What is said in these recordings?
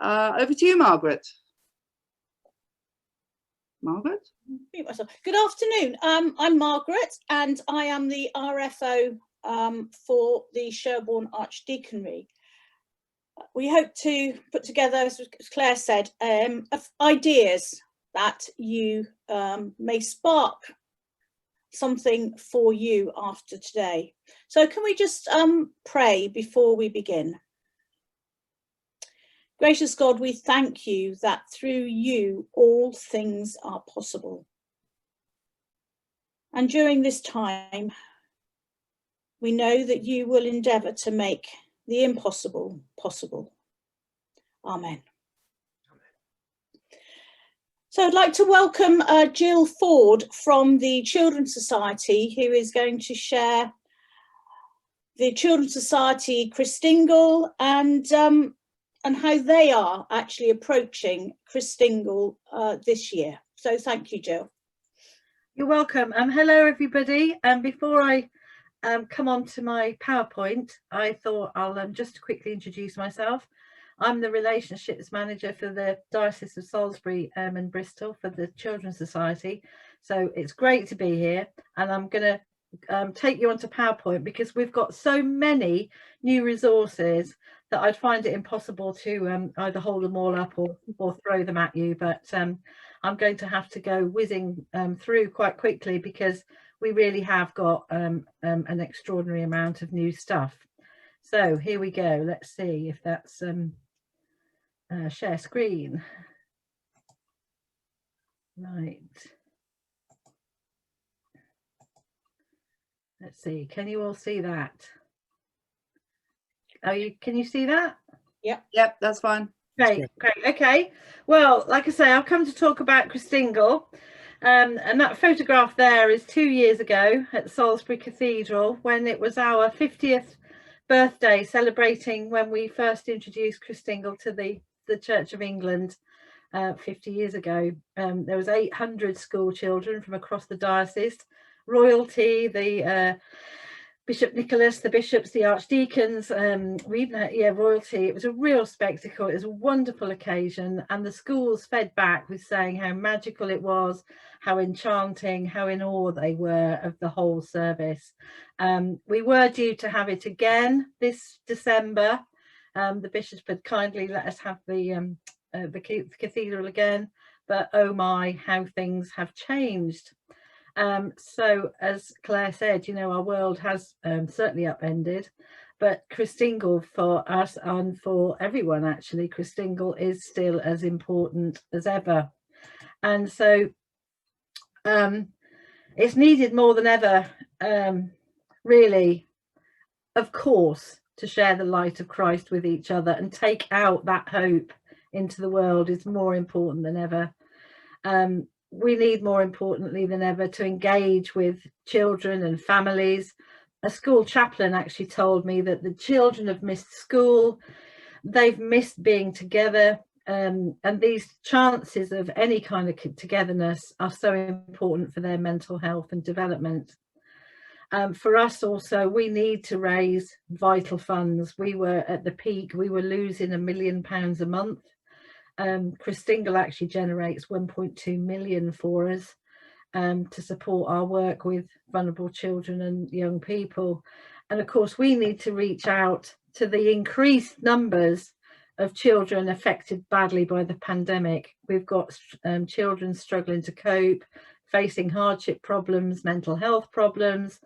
Over to you, Margaret. Margaret? Good afternoon. I'm Margaret, and I am the RFO for the Sherborne Archdeaconry. We hope to put together, as Claire said, ideas that you may spark something for you after today. So can we just pray before we begin? Gracious God, we thank you that through you all things are possible. And during this time, we know that you will endeavour to make the impossible possible. Amen. So I'd like to welcome Jill Ford from the Children's Society, who is going to share the Children's Society Christingle and how they are actually approaching Christingle this year. So thank you, Jill. You're welcome. Hello, everybody. Before I come on to my PowerPoint, I thought I'll just quickly introduce myself. I'm the Relationships Manager for the Diocese of Salisbury and Bristol for the Children's Society. So it's great to be here, and I'm going to take you onto PowerPoint because we've got so many new resources that I'd find it impossible to either hold them all up or throw them at you. But I'm going to have to go whizzing through quite quickly because we really have got an extraordinary amount of new stuff. So here we go. Let's see if that's share screen. Right. Let's see. Can you all see that? Can you see that? Yep, that's fine. Great. Okay. Well, like I say, I've come to talk about Christingle. And that photograph there is 2 years ago at Salisbury Cathedral when it was our 50th birthday, celebrating when we first introduced Christingle to the Church of England 50 years ago. There was 800 school children from across the diocese, royalty, the Bishop Nicholas, the bishops, the archdeacons, we even had, royalty. It was a real spectacle. It was a wonderful occasion, and the schools fed back with saying how magical it was, how enchanting, how in awe they were of the whole service. We were due to have it again this December. The bishops had kindly let us have the cathedral again, but oh my, how things have changed. So as Claire said, you know, our world has certainly upended, but Christingle for us and for everyone actually, Christingle is still as important as ever. And so it's needed more than ever, really, of course, to share the light of Christ with each other and take out that hope into the world is more important than ever. We need more importantly than ever to engage with children and families. A school chaplain actually told me that the children have missed school, they've missed being together, and these chances of any kind of togetherness are so important for their mental health and development. For us also, we need to raise vital funds. We were at the peak, we were losing £1 million a month. Christingle actually generates 1.2 million for us to support our work with vulnerable children and young people. And of course, we need to reach out to the increased numbers of children affected badly by the pandemic. We've got children struggling to cope, facing hardship problems, mental health problems,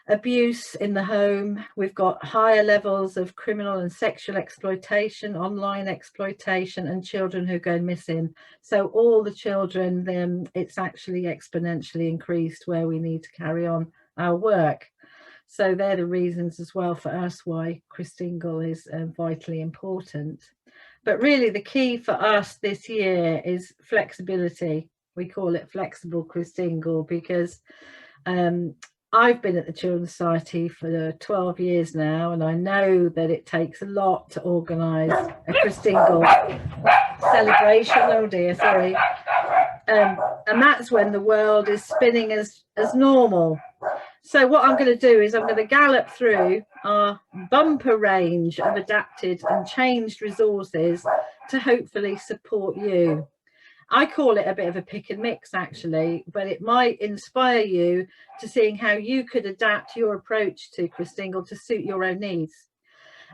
abuse in the home. We've got higher levels of criminal and sexual exploitation, online exploitation, and children who go missing. So all the children, then it's actually exponentially increased where we need to carry on our work. So they're the reasons as well for us why Christingle is vitally important. But really the key for us this year is flexibility. We call it flexible Christingle because I've been at the Children's Society for 12 years now, and I know that it takes a lot to organise a Christingle celebration. Oh dear, sorry. And that's when the world is spinning as normal. So what I'm going to do is I'm going to gallop through our bumper range of adapted and changed resources to hopefully support you. I call it a bit of a pick and mix actually, but it might inspire you to seeing how you could adapt your approach to Christingle to suit your own needs.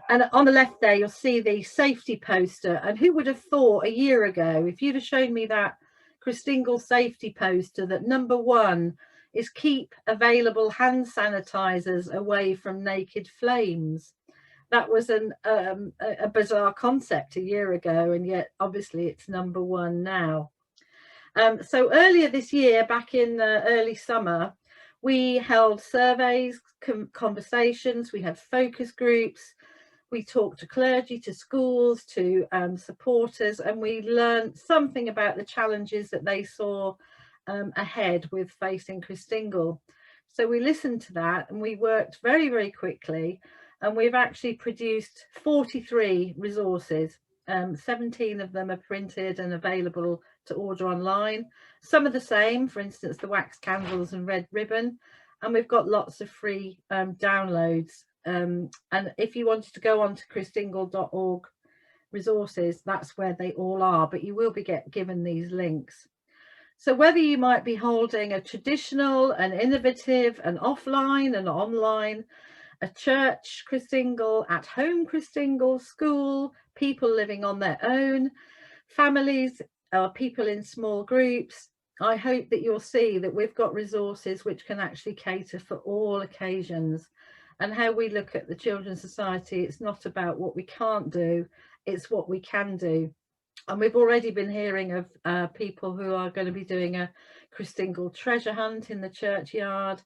And on the left there, you'll see the safety poster. And who would have thought a year ago, if you'd have shown me that Christingle safety poster, that number 1 is keep available hand sanitizers away from naked flames. That was a bizarre concept a year ago, and yet obviously it's number 1 now. So earlier this year, back in early summer, we held surveys, conversations, we had focus groups, we talked to clergy, to schools, to supporters, and we learned something about the challenges that they saw ahead with facing Christingle. So we listened to that and we worked very, very quickly, and we've actually produced 43 resources. 17 of them are printed and available to order online. Some are the same, for instance, the wax candles and red ribbon, and we've got lots of free downloads. And if you wanted to go on to christingle.org resources, that's where they all are, but you will be given these links. So whether you might be holding a traditional, an innovative, an offline, an online, a church Christingle, at home Christingle, school, people living on their own, families, people in small groups, I hope that you'll see that we've got resources which can actually cater for all occasions. And how we look at the Children's Society, it's not about what we can't do, it's what we can do. And we've already been hearing of people who are going to be doing a Christingle treasure hunt in the churchyard.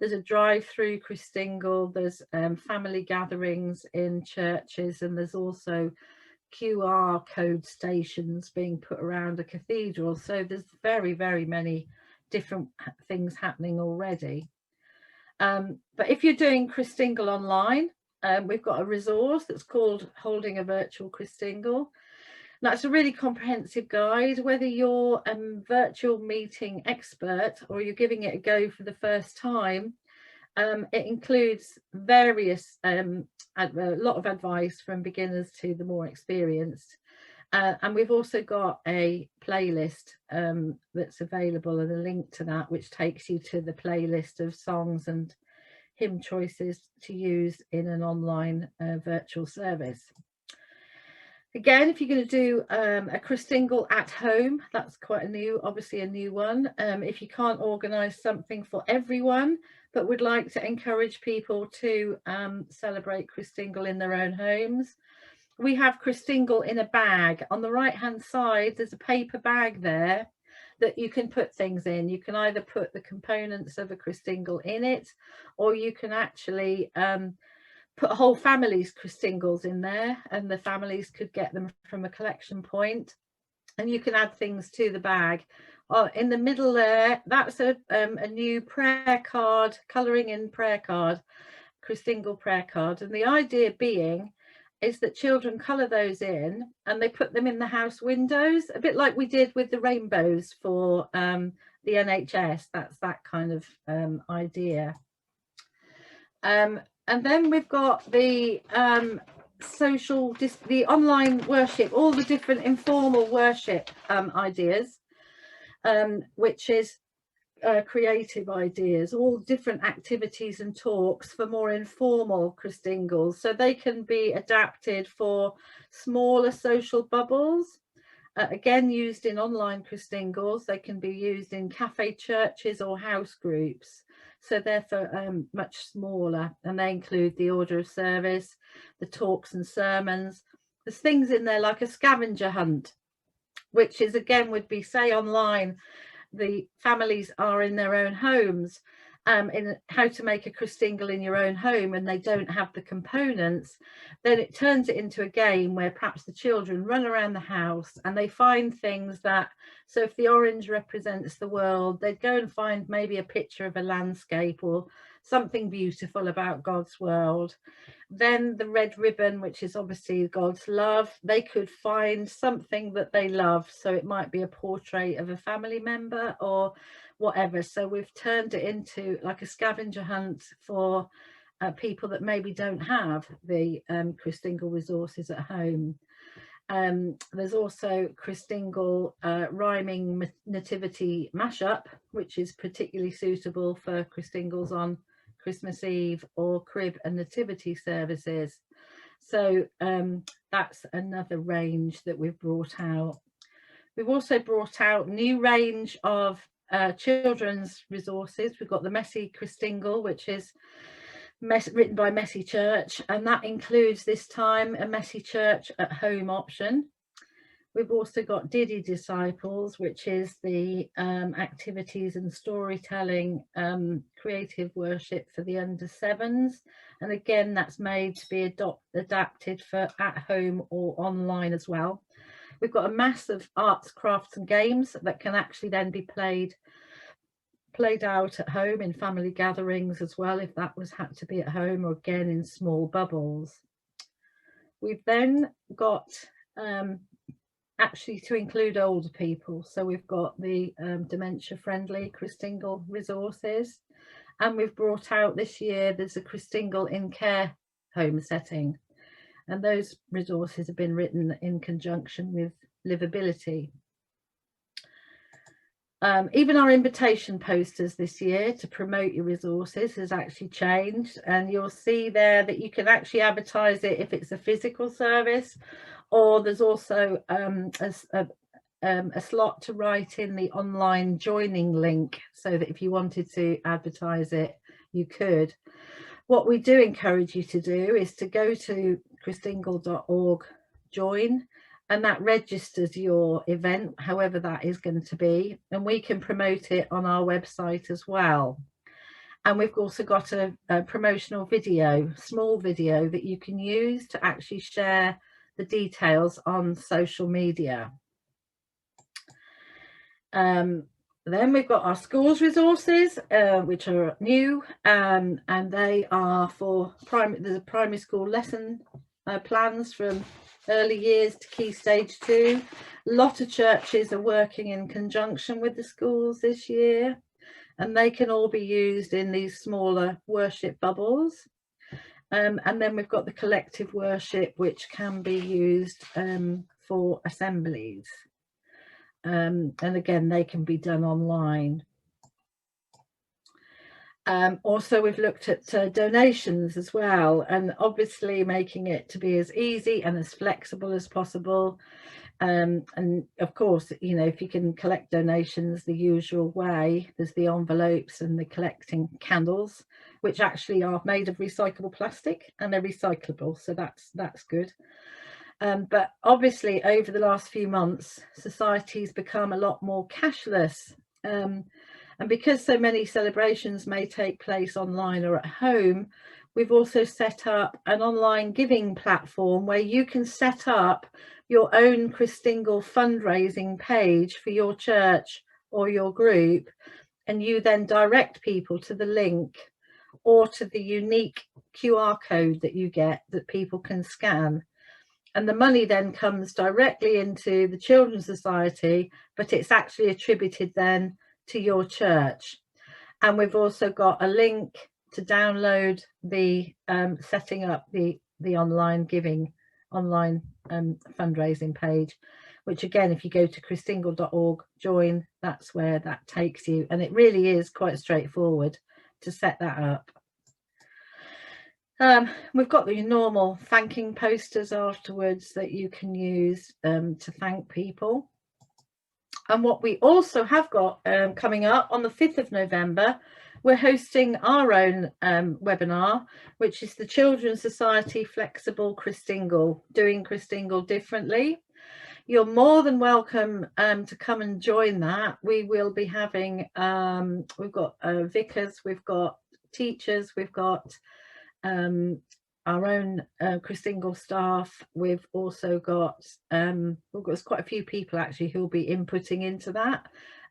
There's a drive-through Christingle, there's family gatherings in churches, and there's also QR code stations being put around a cathedral. So there's very, very many different things happening already. But if you're doing Christingle online, we've got a resource that's called Holding a Virtual Christingle. That's a really comprehensive guide, whether you're a virtual meeting expert or you're giving it a go for the first time. It includes various, a lot of advice from beginners to the more experienced. And we've also got a playlist that's available, and a link to that, which takes you to the playlist of songs and hymn choices to use in an online virtual service. Again, if you're going to do a Christingle at home, that's quite obviously a new one. If you can't organise something for everyone, but would like to encourage people to celebrate Christingle in their own homes, we have Christingle in a bag. On the right hand side, there's a paper bag there that you can put things in. You can either put the components of a Christingle in it, or you can actually put a whole family's Christingles in there, and the families could get them from a collection point, and you can add things to the bag. In the middle there, that's a new prayer card, colouring in prayer card, Christingle prayer card, and the idea being is that children colour those in and they put them in the house windows, a bit like we did with the rainbows for the NHS. That's that kind of idea. And then we've got the the online worship, all the different informal worship ideas, which is creative ideas, all different activities and talks for more informal Christingles. So they can be adapted for smaller social bubbles, again used in online Christingles. They can be used in cafe churches or house groups. So they're for much smaller, and they include the order of service, the talks and sermons. There's things in there like a scavenger hunt, which is again would be, say, online. The families are in their own homes, in how to make a Christingle in your own home, and they don't have the components, then it turns it into a game where perhaps the children run around the house and they find things that, so if the orange represents the world, they'd go and find maybe a picture of a landscape or something beautiful about God's world. Then the red ribbon, which is obviously God's love, they could find something that they love. So it might be a portrait of a family member, or whatever. So we've turned it into like a scavenger hunt for people that maybe don't have the Christingle resources at home. There's also Christingle rhyming nativity mashup, which is particularly suitable for Christingles on Christmas Eve or crib and nativity services. So that's another range that we've brought out. We've also brought out new range of children's resources. We've got the Messy Christingle, which is written by Messy Church, and that includes this time a Messy Church at home option. We've also got Diddy Disciples, which is the activities and storytelling creative worship for the under 7s, and again that's made to be adapted for at home or online as well. We've got a mass of arts, crafts and games that can actually then be played out at home in family gatherings as well, if that had to be at home, or again in small bubbles. We've then got actually to include older people, so we've got the dementia friendly Christingle resources, and we've brought out this year there's a Christingle in care home setting, and those resources have been written in conjunction with Livability. Even our invitation posters this year to promote your resources has actually changed, and you'll see there that you can actually advertise it if it's a physical service, or there's also a slot to write in the online joining link, so that if you wanted to advertise it, you could. What we do encourage you to do is to go to christingle.org join, and that registers your event, however that is going to be, and we can promote it on our website as well. And we've also got a promotional video, small video, that you can use to actually share the details on social media. Then we've got our schools resources, which are new, and they are for there's a primary school lesson plans from early years to key stage 2. A lot of churches are working in conjunction with the schools this year, and they can all be used in these smaller worship bubbles. And then we've got the collective worship, which can be used for assemblies, and again they can be done online. Also we've looked at donations as well, and obviously making it to be as easy and as flexible as possible, and of course, you know, if you can collect donations the usual way, there's the envelopes and the collecting candles, which actually are made of recyclable plastic and they're recyclable, so that's good. But obviously over the last few months society's become a lot more cashless, and because so many celebrations may take place online or at home, we've also set up an online giving platform where you can set up your own Christingle fundraising page for your church or your group, and you then direct people to the link or to the unique QR code that you get that people can scan. And the money then comes directly into the Children's Society, but it's actually attributed then to your church. And we've also got a link to download the setting up the online giving, online fundraising page, which again, if you go to christingle.org join, that's where that takes you, and it really is quite straightforward to set that up. We've got the normal thanking posters afterwards that you can use to thank people. And what we also have got coming up on the 5th of November, we're hosting our own webinar, which is the Children's Society Flexible Christingle, doing Christingle differently. You're more than welcome to come and join that. We will be having, we've got vicars, we've got teachers, we've got our own Christingle staff. We've also got quite a few people actually who'll be inputting into that,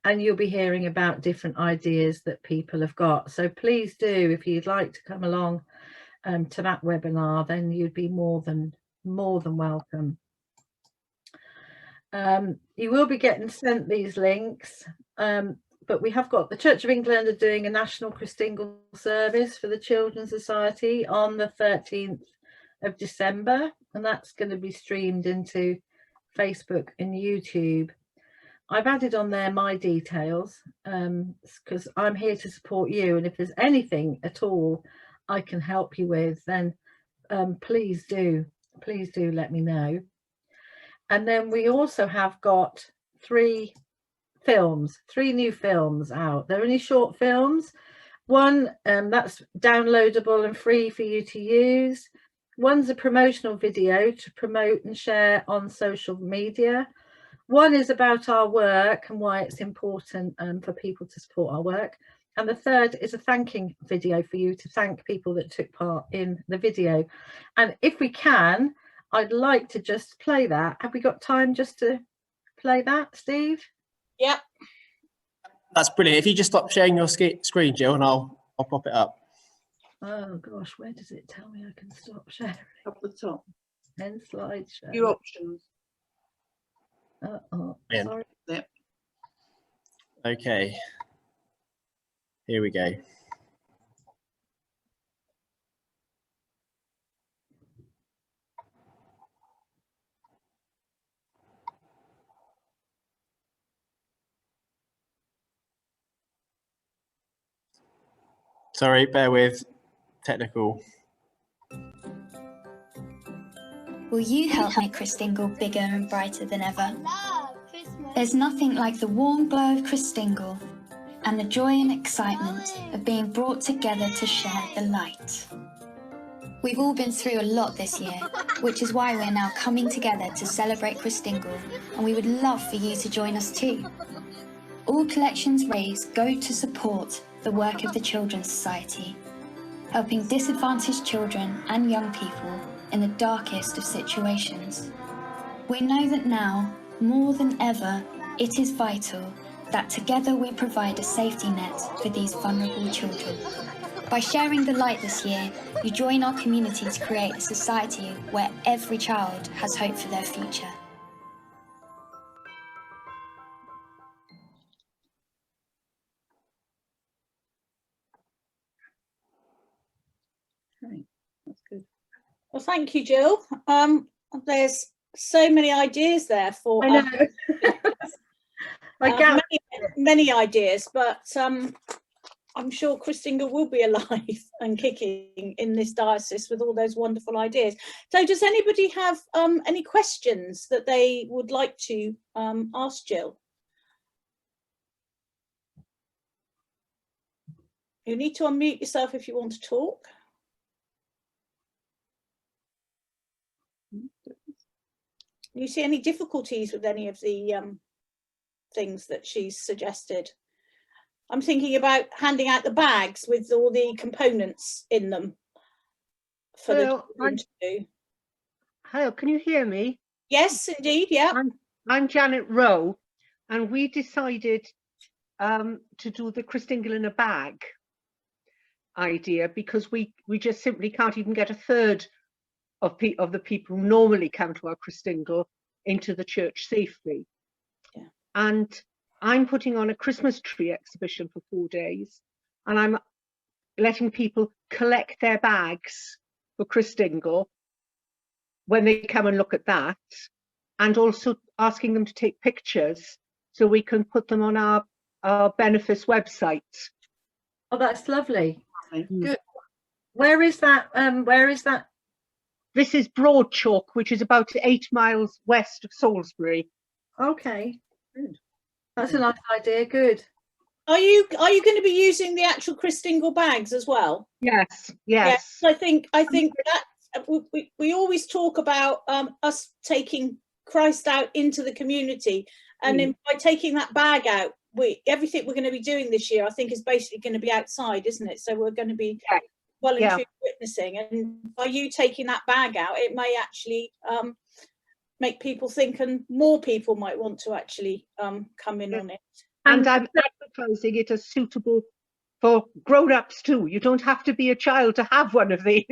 and you'll be hearing about different ideas that people have got. So please do, if you'd like to come along to that webinar, then you'd be more than welcome. You will be getting sent these links. but we have got the Church of England are doing a national Christingle service for the Children's Society on the 13th of December, and that's going to be streamed into Facebook and YouTube. I've added on there my details because I'm here to support you, and if there's anything at all I can help you with, then please do let me know. And then we also have got three new films out. They're only short films. One that's downloadable and free for you to use. One's a promotional video to promote and share on social media. One is about our work and why it's important for people to support our work. And the third is a thanking video for you to thank people that took part in the video. And if we can, I'd like to just play that. Have we got time just to play that, Steve? Yep. That's brilliant. If you just stop sharing your screen, Jill, and I'll pop it up. Oh gosh, where does it tell me I can stop sharing? Up the top. End slideshow. Few options. Yeah. Sorry. Yep. Okay. Here we go. Sorry, bear with technical. Will you help make Christingle bigger and brighter than ever? There's nothing like the warm glow of Christingle and the joy and excitement of being brought together to share the light. We've all been through a lot this year, which is why we're now coming together to celebrate Christingle, and we would love for you to join us too. All collections raised go to support the work of the Children's Society, helping disadvantaged children and young people in the darkest of situations. We know that now, more than ever, it is vital that together we provide a safety net for these vulnerable children. By sharing the light this year, you join our community to create a society where every child has hope for their future. Right. That's good. Well, thank you, Jill. There's so many ideas there for I know. many ideas, but I'm sure Christingle will be alive and kicking in this diocese with all those wonderful ideas. So does anybody have any questions that they would like to ask Jill? You need to unmute yourself if you want to talk. Do you see any difficulties with any of the things that she's suggested? I'm thinking about handing out the bags with all the components in them for the children to do. Hello, can you hear me? Yes, indeed, yeah. I'm Janet Rowe, and we decided to do the Christingle in a bag idea because we just simply can't even get a third of the people who normally come to our Christingle into the church safely. Yeah. And I'm putting on a Christmas tree exhibition for 4 days, and I'm letting people collect their bags for Christingle when they come and look at that, and also asking them to take pictures so we can put them on our benefice website. Oh, that's lovely. Good. Where is that? This is Broadchalk, which is about 8 miles west of Salisbury. Okay, good. That's a nice idea. Good. Are you going to be using the actual Christingle bags as well? Yes. Yes, I think that we always talk about us taking Christ out into the community, and by taking that bag out, everything we're going to be doing this year, I think, is basically going to be outside, isn't it? So we're going to be voluntary witnessing, and by you taking that bag out, it may actually make people think, and more people might want to actually come in on it. And I'm advertising it as suitable for grown-ups too. You don't have to be a child to have one of these.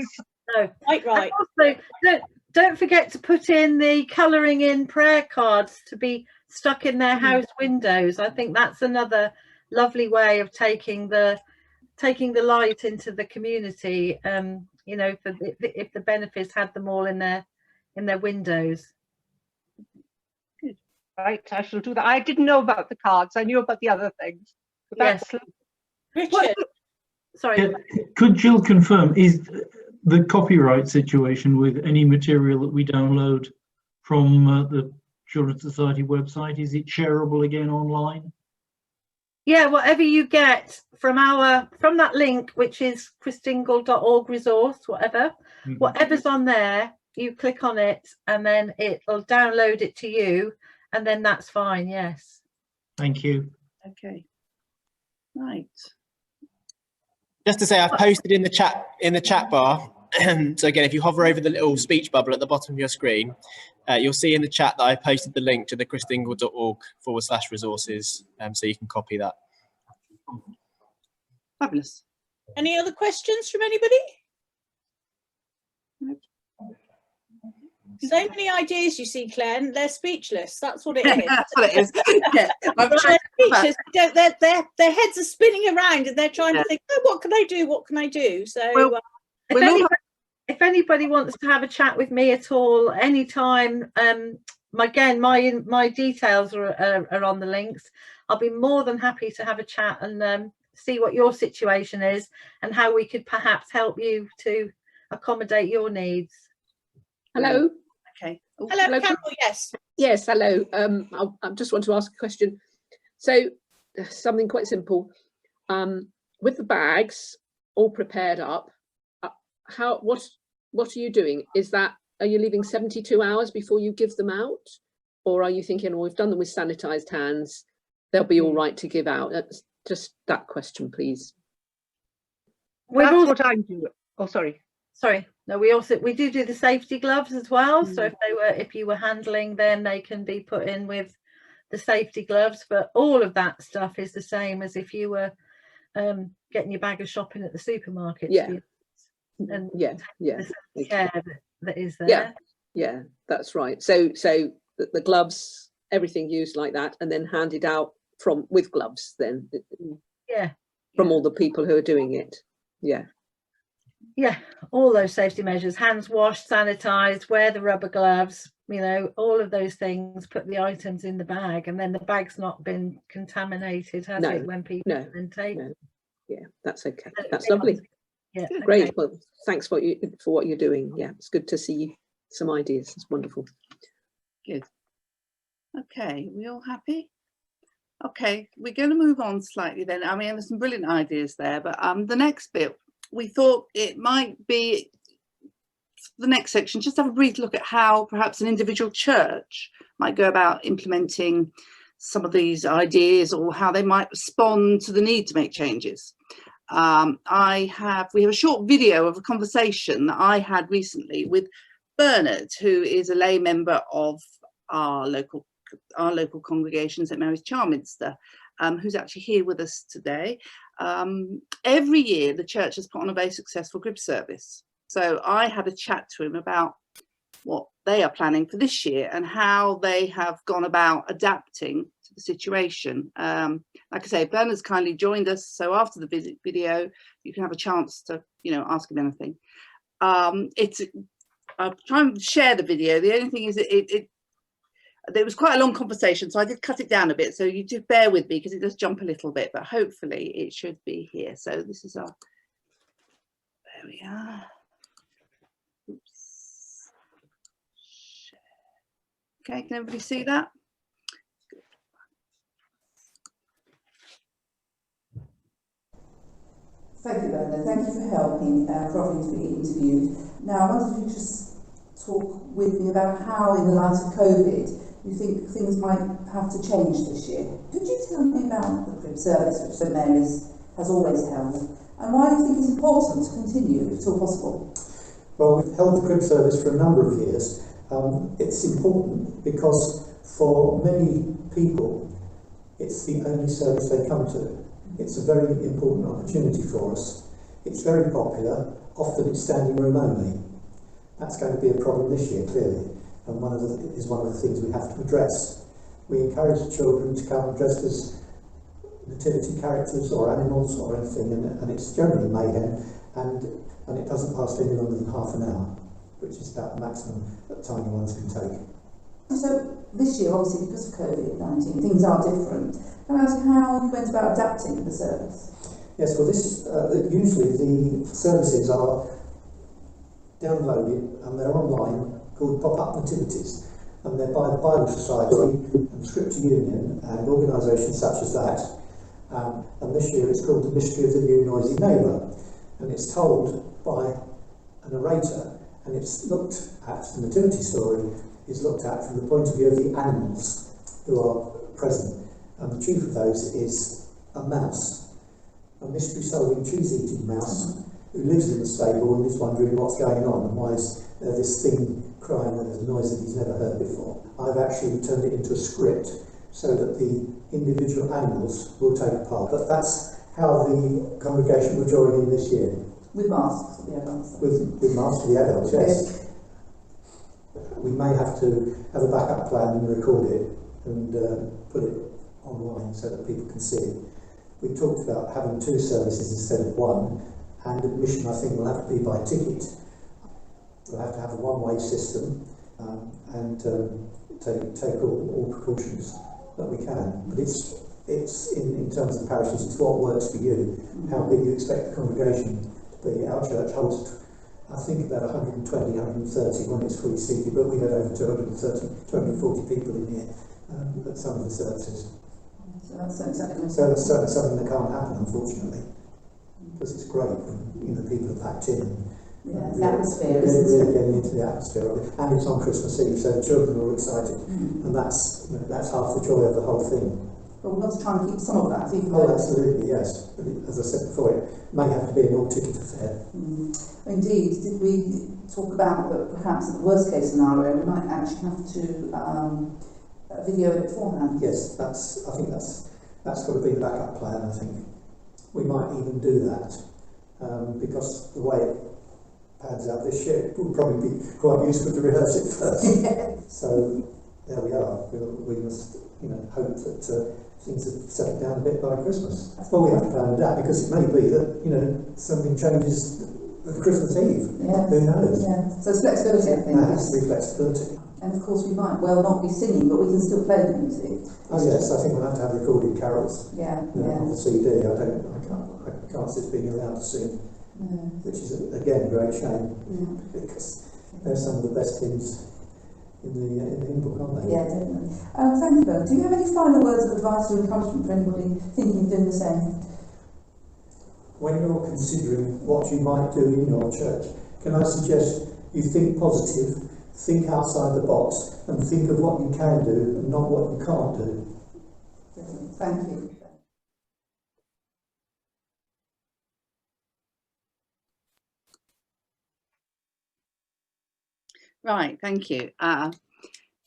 No, Quite right. And also, don't forget to put in the colouring in prayer cards to be stuck in their house windows. I think that's another lovely way of taking the light into the community. You know, if the benefits had them all in their windows. Right, I shall do that. I didn't know about the cards. I knew about the other things. But Yes. Richard, Sorry. Could Jill confirm, is the copyright situation with any material that we download from the Children's Society website, is it shareable again online? Yeah, whatever you get from that link, which is christingle.org resource, whatever's on there, you click on it and then it'll download it to you, and then that's fine. Yes. Thank you. Okay. Right. Just to say, I've posted in the chat bar. So again, if you hover over the little speech bubble at the bottom of your screen, you'll see in the chat that I posted the link to the christingle.org/resources, so you can copy that. Fabulous. any other questions from anybody? So many ideas, you see, Claire, and they're speechless. That's what it is. That's what it is. Yeah. They're speechless. Their heads are spinning around and they're trying to think, oh, what can I do? What can I do? So Well, if anybody wants to have a chat with me at all, anytime, again, my details are on the links. I'll be more than happy to have a chat and see what your situation is and how we could perhaps help you to accommodate your needs. Hello. Okay. Oh, hello, Carol, yes. Yes, hello. I just want to ask a question. So something quite simple. With the bags all prepared up, what are you doing? Are you leaving 72 hours before you give them out? Or are you thinking, oh, we've done them with sanitized hands, they'll be all right to give out? That's just that question, please. That's what I'm doing. Oh, sorry. Sorry. No, we do the safety gloves as well. So if you were handling them, they can be put in with the safety gloves. But all of that stuff is the same as if you were getting your bag of shopping at the supermarket. Yeah. And Yeah. the care that is there. Yeah, that's right. So the gloves, everything used like that, and then handed out with gloves then. Yeah. From all the people who are doing it. Yeah. Yeah, all those safety measures, hands washed, sanitized, wear the rubber gloves, you know, all of those things, put the items in the bag, and then the bag's not been contaminated, has it, when people then take it? Yeah, that's okay. That's lovely. Yeah, great. Okay. Well, thanks for what you're doing. Yeah, it's good to see some ideas. It's wonderful. Good. Okay, we all happy? Okay, we're going to move on slightly then. I mean, there's some brilliant ideas there, but the next bit, we thought it might be the next section, just have a brief look at how perhaps an individual church might go about implementing some of these ideas, or how they might respond to the need to make changes. We have a short video of a conversation that I had recently with Bernard, who is a lay member of our local congregation, St Mary's Charminster, who's actually here with us today. Every year the church has put on a very successful crib service. So I had a chat to him about what they are planning for this year and how they have gone about adapting to the situation. Like I say, Bernard's kindly joined us, so after the video you can have a chance to, ask him anything. I'll try and share the video. The only thing is there was quite a long conversation, so I did cut it down a bit, so you do bear with me because it does jump a little bit, but hopefully it should be here. So this is there we are. Oops. Okay, can everybody see that? Thank you, Bernard. Thank you for helping, for offering to be interviewed. Now, I wonder if you could just talk with me about how, in the light of COVID, you think things might have to change this year. Could you tell me about the crib service which St Mary's has always held, and why you think it's important to continue, if at all possible? Well, we've held the crib service for a number of years. It's important because for many people, it's the only service they come to. It's a very important opportunity for us. It's very popular. Often it's standing room only. That's going to be a problem this year, clearly, and one of the things we have to address. We encourage the children to come dressed as nativity characters or animals or anything, and it's generally mayhem, and it doesn't last any longer than half an hour, which is about the maximum that tiny ones can take. So this year, obviously, because of COVID-19, things are different. Can I ask how you went about adapting the service? Yes, well, this usually the services are downloaded and they're online, called pop-up nativities, and they're by the Bible Society and Scripture Union and organisations such as that. And this year it's called The Mystery of the New Noisy Neighbour, and it's told by a narrator, and it's looked at, the nativity story is looked at from the point of view of the animals who are present, and the chief of those is a mouse, a mystery-solving, cheese-eating mouse who lives in the stable and is wondering what's going on and why is there this thing crying and there's a noise that he's never heard before. I've actually turned it into a script so that the individual animals will take part, but that's how the congregation will join in this year. With masks for the adults? With masks for the adults, yes. We may have to have a backup plan and record it and put it online so that people can see it. We talked about having 2 services instead of 1, and admission I think will have to be by ticket. We'll have to have a one-way system and take all precautions that we can. But it's in terms of the parishes, it's what works for you, how big you expect the congregation to be. Our church holds, I think, about 120, 130 when it's fully seated, but we had over 230, 240 people in here at some of the services. So that's exactly. So that's certainly something that can't happen, unfortunately, because it's great when people are packed in. Yeah, the atmosphere, really getting into the atmosphere of it, and it's on Christmas Eve, so the children are all excited, and that's half the joy of the whole thing. But we've got to try and keep some of that, even though. Oh, absolutely, yes. But as I said before, it may have to be an all-ticket affair. Indeed. Did we talk about that perhaps in the worst case scenario we might actually have to video it beforehand? Yes, I think that's got to be the backup plan. I think we might even do that because the way it pads out this year, it would probably be quite useful to rehearse it first. So there we are. We must, hope that things have settled down a bit by Christmas. Well, we have to plan that because it may be that something changes at Christmas Eve. Yeah. Who knows? Yeah. So it's flexibility, I think. There has to be flexibility. And of course we might well not be singing, but we can still play the music. Oh yes, I think we'll have to have recorded carols. Yeah. On the CD. I can't see it being allowed to sing, which is again a great shame because they're some of the best hymns in the hymn book, aren't they? Yeah, definitely. Thank you, Bernard. Do you have any final words of advice or encouragement for anybody thinking of doing the same? When you're considering what you might do in your church, can I suggest you think positive, think outside the box, and think of what you can do and not what you can't do. Thank you. Right, thank you.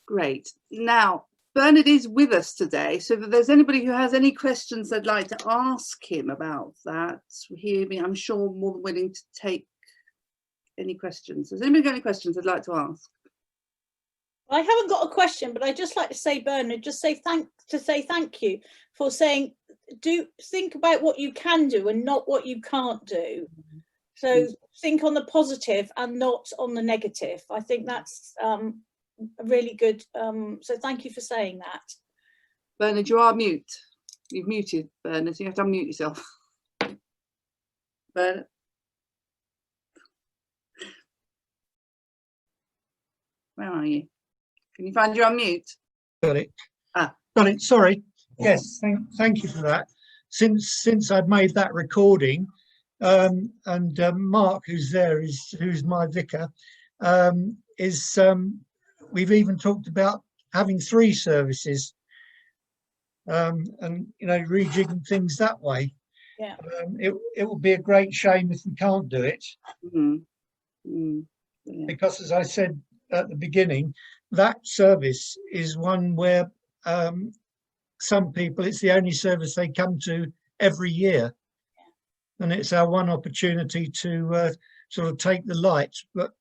Great. Now, Bernard is with us today, so if there's anybody who has any questions they'd like to ask him about that, I'm sure more than willing to take any questions. Has anybody got any questions they'd like to ask? I haven't got a question, but I'd just like to say, Bernard, say thank you for saying, think about what you can do and not what you can't do. So think on the positive and not on the negative. I think that's really good. So thank you for saying that. Bernard, you are mute. You've muted, Bernard. You have to unmute yourself. Bernard. Where are you? Can you find your unmute? Got it. Got it. Sorry. Yes. Thank you for that. Since I've made that recording, and Mark, who's there, who's my vicar, we've even talked about having 3 services, and rejigging things that way. Yeah. It would be a great shame if we can't do it, because, as I said at the beginning, that service is one where some people, it's the only service they come to every year, and it's our one opportunity to sort of take the light, but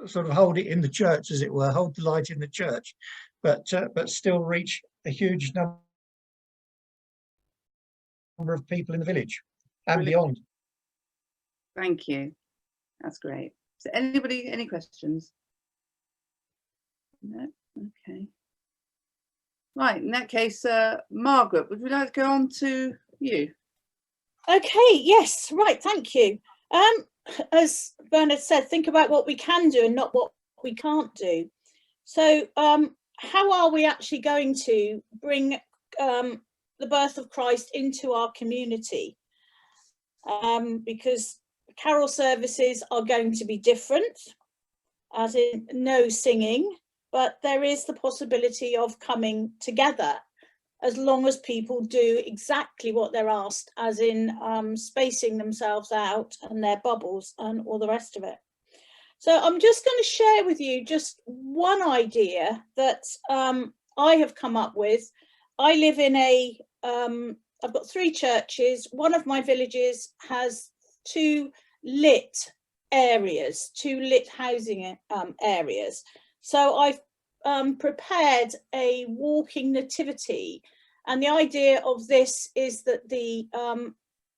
sort of hold it in the church, as it were, hold the light in the church, but still reach a huge number number of people in the village and beyond. Thank you. That's great. So anybody, any questions? No? Okay. Right, in that case, Margaret, would we like to go on to you? Okay, yes, right, thank you. As Bernard said, think about what we can do and not what we can't do. So how are we actually going to bring the birth of Christ into our community? Because carol services are going to be different, as in no singing, but there is the possibility of coming together as long as people do exactly what they're asked, as in spacing themselves out and their bubbles and all the rest of it. So I'm just going to share with you just one idea that I have come up with. I live in a, I've got 3 churches. One of my villages has 2 lit areas, 2 lit housing areas. So I've prepared a walking nativity, and the idea of this is that the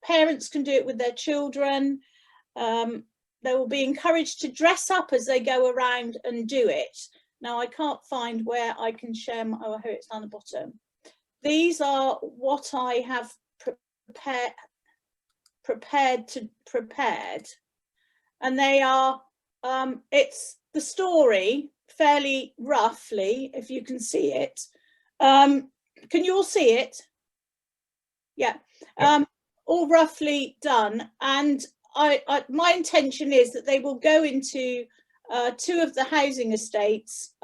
parents can do it with their children. They will be encouraged to dress up as they go around and do it. Now I can't find where I can share my, oh, here it's down the bottom. These are what I have prepared, and they are, it's the story fairly roughly, if you can see it. Can you all see it? Yeah, all roughly done. And my intention is that they will go into 2 of the housing estates,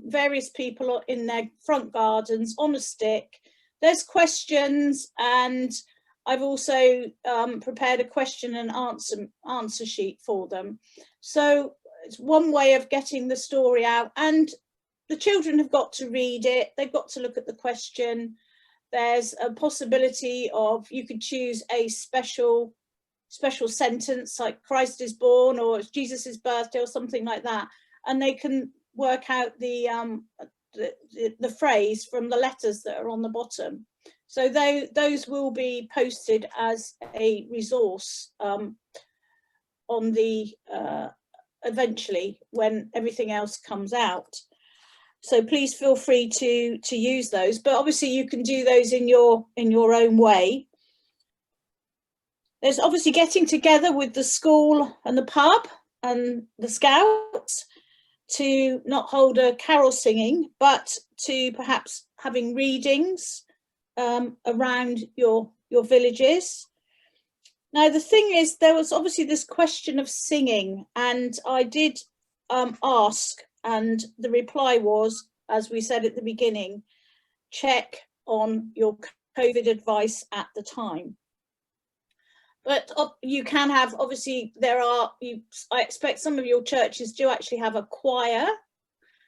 various people are in their front gardens on a stick. There's questions, and I've also prepared a question and answer sheet for them. So it's one way of getting the story out, and the children have got to read it. They've got to look at the question. There's a possibility of, you could choose a special sentence like Christ is born, or it's Jesus's birthday, or something like that, and they can work out the phrase from the letters that are on the bottom. So those will be posted as a resource on the eventually when everything else comes out. So please feel free to use those, but obviously you can do those in your own way. There's obviously getting together with the school and the pub and the scouts to not hold a carol singing, but to perhaps having readings around your villages. Now, the thing is, there was obviously this question of singing, and I did ask, and the reply was, as we said at the beginning, check on your COVID advice at the time. But you can have, obviously, I expect some of your churches do actually have a choir,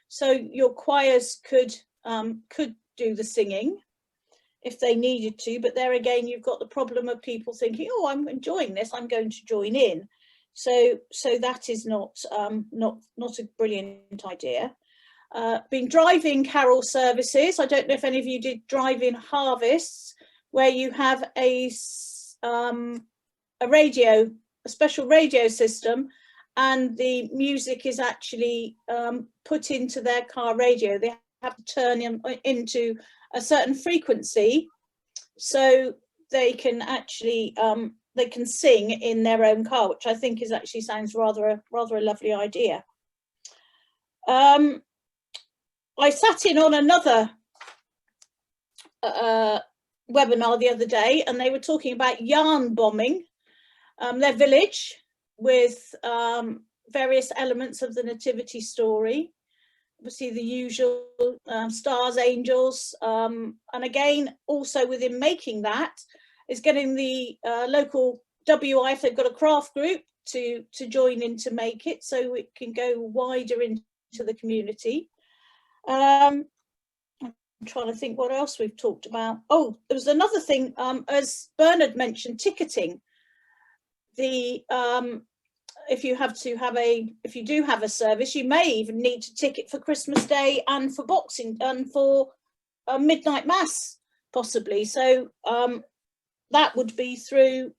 so your choirs could do the singing if they needed to. But there again, you've got the problem of people thinking, oh, I'm enjoying this, I'm going to join in. So that is not a brilliant idea. Been driving carol services. I don't know if any of you did drive-in harvests, where you have a special radio system, and the music is actually put into their car radio. They have to turn into a certain frequency, so they can actually they can sing in their own car, which I think sounds rather a lovely idea. I sat in on another webinar the other day, and they were talking about yarn bombing their village with various elements of the nativity story. Obviously the usual stars, angels, and again, also within making that is getting the local WI, if they've got a craft group, to join in to make it, so it can go wider into the community. I'm trying to think what else we've talked about. Oh, there was another thing, as Bernard mentioned, ticketing. If you do have a service, you may even need to ticket for Christmas Day and for Boxing and for midnight mass, possibly. So that would be through,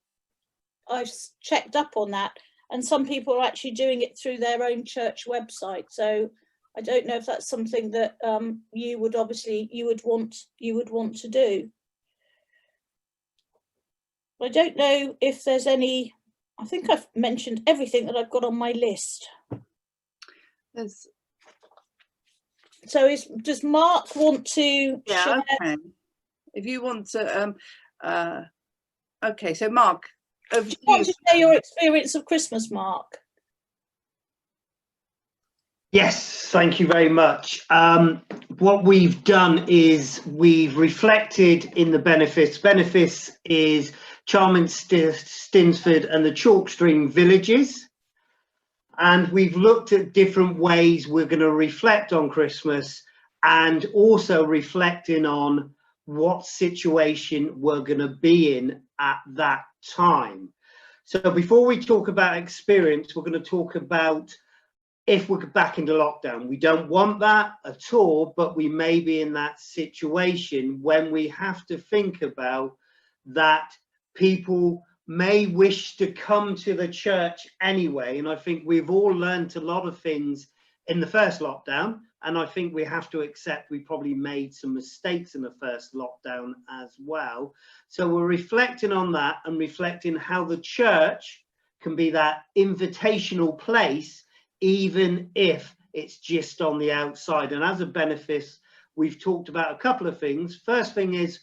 I've checked up on that, and some people are actually doing it through their own church website. So I don't know if that's something that you would want to do. I don't know if there's any. I think I've mentioned everything that I've got on my list. So does Mark want to share? Okay. If you want to, okay, so Mark, over Do to you want you. to share your experience of Christmas, Mark? Yes, thank you very much. What we've done is we've reflected in the benefits. Benefits is Charmont, Stinsford and the Chalkstream villages. And we've looked at different ways we're going to reflect on Christmas, and also reflecting on what situation we're going to be in at that time. So before we talk about experience, we're going to talk about if we're back into lockdown. We don't want that at all, but we may be in that situation when we have to think about that people may wish to come to the church anyway. And I think we've all learned a lot of things in the first lockdown, and I think we have to accept we probably made some mistakes in the first lockdown as well. So we're reflecting on that and reflecting how the church can be that invitational place, even if it's just on the outside. And as a benefit, we've talked about a couple of things. First thing is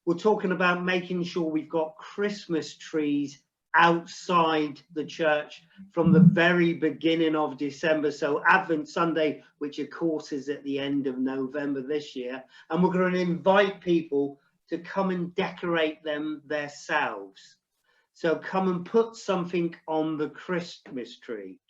we're talking about making sure we've got Christmas trees outside the church from the very beginning of December. So Advent Sunday, which of course is at the end of November this year, and we're going to invite people to come and decorate them themselves. So come and put something on the Christmas tree.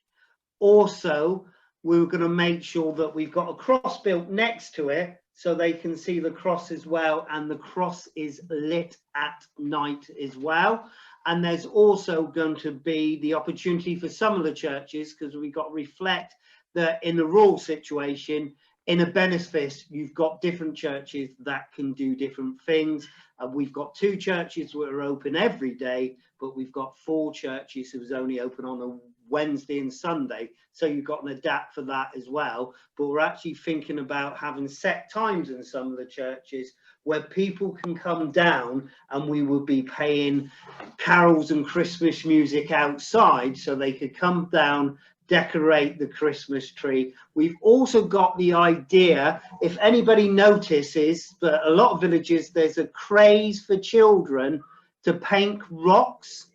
Also, we're going to make sure that we've got a cross built next to it so they can see the cross as well, and the cross is lit at night as well. And there's also going to be the opportunity for some of the churches, because we've got to reflect that in the rural situation, in a benefice, you've got different churches that can do different things. We've got 2 churches that are open every day, but we've got 4 churches who's only open on a Wednesday and Sunday. So you've got an adapt for that as well. But we're actually thinking about having set times in some of the churches where people can come down, and we will be playing carols and Christmas music outside so they could come down, decorate the Christmas tree. We've also got the idea, if anybody notices, that a lot of villages, there's a craze for children to paint rocks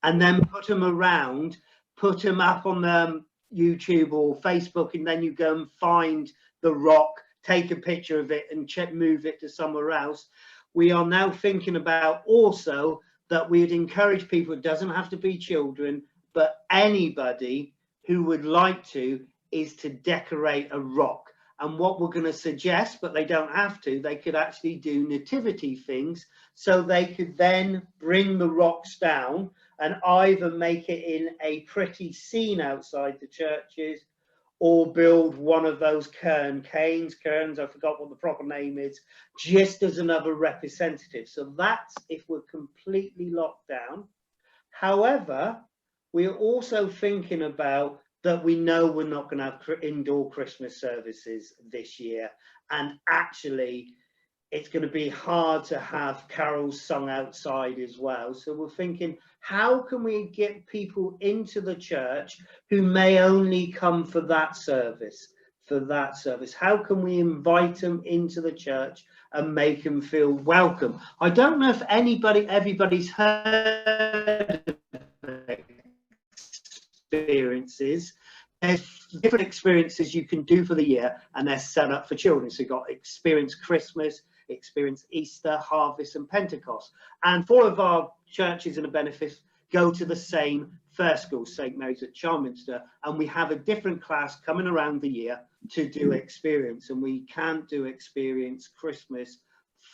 and then put them around, put them up on YouTube or Facebook, and then you go and find the rock, take a picture of it and move it to somewhere else. We are now thinking about also that we'd encourage people, it doesn't have to be children, but anybody who would like to, is to decorate a rock. And what we're going to suggest, but they don't have to, they could actually do nativity things, so they could then bring the rocks down and either make it in a pretty scene outside the churches, or build one of those cairns, I forgot what the proper name is, just as another representative. So that's if we're completely locked down. However, we're also thinking about that we know we're not going to have indoor Christmas services this year, and actually it's going to be hard to have carols sung outside as well. So we're thinking, how can we get people into the church who may only come for that service? How can we invite them into the church and make them feel welcome? I don't know if everybody's heard of experiences. There's different experiences you can do for the year, and they're set up for children. So you've got Experience Christmas, Experience Easter, Harvest and Pentecost. And 4 of our churches in a benefit go to the same first school, St. Mary's at Charminster, and we have a different class coming around the year to do Experience, and we can't do Experience Christmas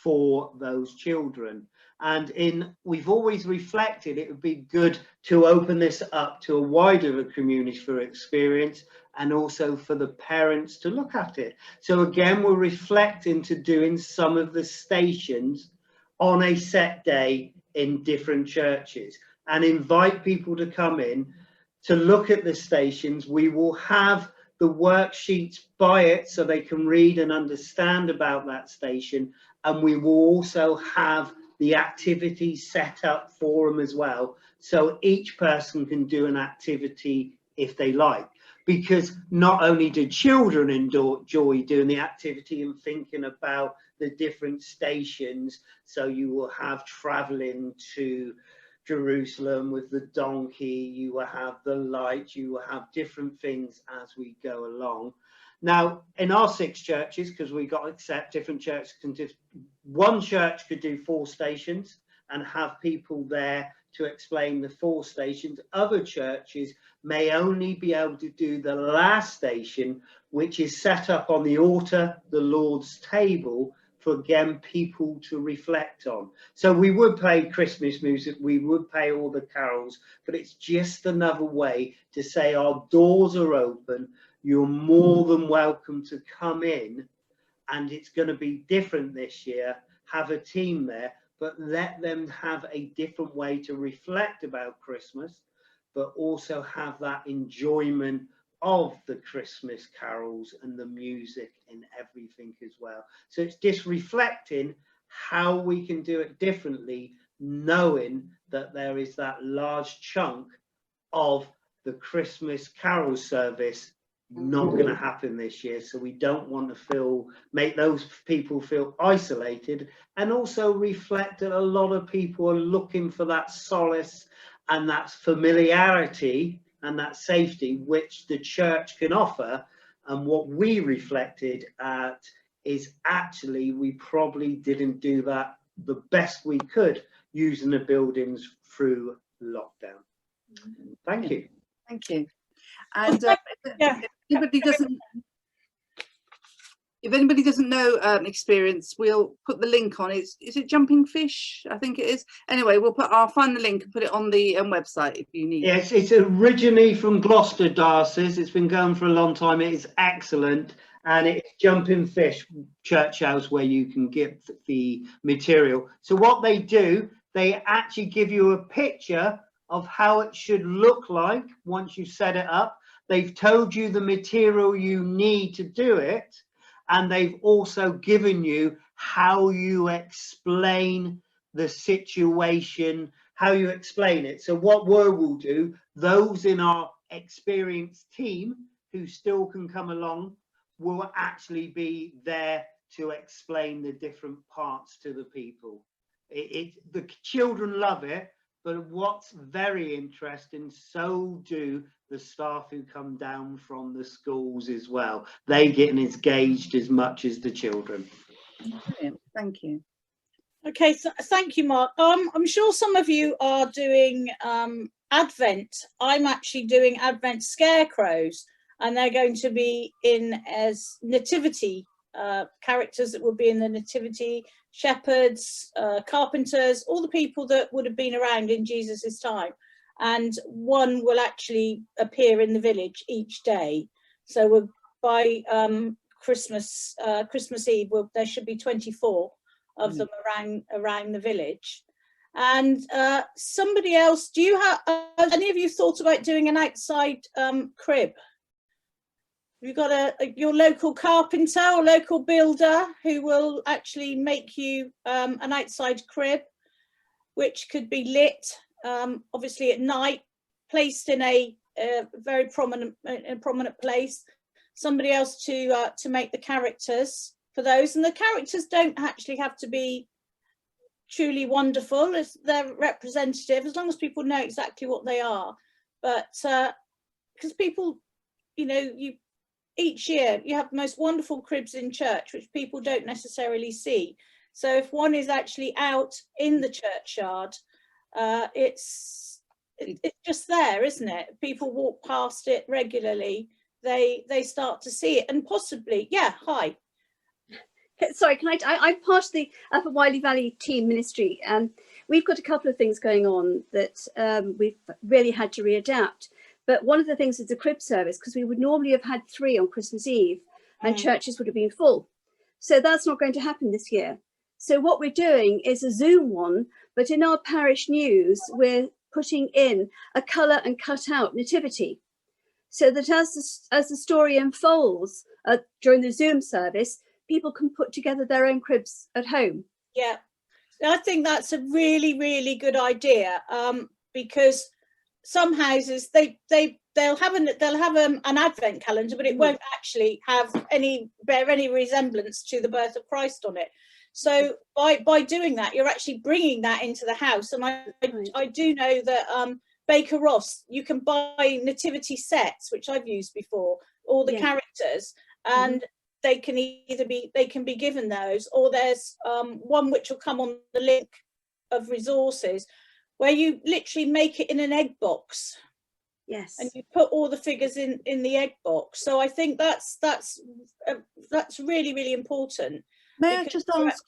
for those children. And we've always reflected it would be good to open this up to a wider community for Experience, and also for the parents to look at it. So again, we're reflecting to doing some of the stations on a set day in different churches, and invite people to come in to look at the stations. We will have the worksheets by it so they can read and understand about that station, and we will also have the activities set up for them as well, so each person can do an activity if they like, because not only do children enjoy doing the activity and thinking about the different stations, so you will have traveling to Jerusalem with the donkey, you will have the light, you will have different things as we go along. Now, in our 6 churches, because we've got to accept different churches, one church could do 4 stations and have people there to explain the 4 stations. Other churches may only be able to do the last station, which is set up on the altar, the Lord's table, for again people to reflect on. So we would play Christmas music, we would play all the carols, but it's just another way to say our doors are open, you're more than welcome to come in, and it's going to be different this year. Have a team there, but let them have a different way to reflect about Christmas, but also have that enjoyment of the Christmas carols and the music and everything as well. So it's just reflecting how we can do it differently, knowing that there is that large chunk of the Christmas carol service not going to happen this year. So we don't want to make those people feel isolated, and also reflect that a lot of people are looking for that solace and that familiarity and that safety which the church can offer. And what we reflected at is actually we probably didn't do that the best we could using the buildings through lockdown. Thank you. Thank you. And if anybody doesn't know experience, we'll put the link on. Is it Jumping Fish? I think it is. Anyway, I'll find the link and put it on the website if you need. Yes, it's originally from Gloucester Diocese. It's been going for a long time. It is excellent, and it's Jumping Fish Church House where you can get the material. So what they do, they actually give you a picture of how it should look like once you set it up. They've told you the material you need to do it, and they've also given you how you explain the situation, how you explain it. So what we will do, those in our experienced team who still can come along will actually be there to explain the different parts to the people. The children love it, but what's very interesting, so do the staff who come down from the schools as well. They get engaged as much as the children. Brilliant. Thank you. Okay, thank you, Mark. I'm sure some of you are doing Advent. I'm actually doing Advent scarecrows, and they're going to be in as nativity characters that will be in the nativity, shepherds, carpenters, all the people that would have been around in Jesus's time. And one will actually appear in the village each day. So by Christmas Eve, there should be 24 of them around the village. And somebody else, do you have any of you thought about doing an outside crib? Have you got your local carpenter or local builder who will actually make you an outside crib, which could be lit, obviously at night, placed in a very prominent place. Somebody else to make the characters for those, and the characters don't actually have to be truly wonderful, as they're representative, as long as people know exactly what they are. But because people, you know, each year you have the most wonderful cribs in church, which people don't necessarily see. So if one is actually out in the churchyard, it's just there, isn't it? People walk past it regularly. They start to see it, and possibly, yeah. Hi. Sorry, can I'm part of the Upper Wiley Valley team ministry. We've got a couple of things going on that we've really had to readapt. But one of the things is the crib service, because we would normally have had 3 on Christmas Eve and churches would have been full. So that's not going to happen this year. So what we're doing is a Zoom one, but in our parish news, we're putting in a colour and cut out nativity, so that as the story unfolds during the Zoom service, people can put together their own cribs at home. Yeah, I think that's a really, really good idea, because some houses they'll have an advent calendar, but it won't actually bear any resemblance to the birth of Christ on it. So by doing that, you're actually bringing that into the house. And I do know that Baker Ross, you can buy nativity sets, which I've used before, all the characters, and they can be given those, or there's one which will come on the link of resources, where you literally make it in an egg box. Yes. And you put all the figures in the egg box. So I think that's really, really important. May I just ask,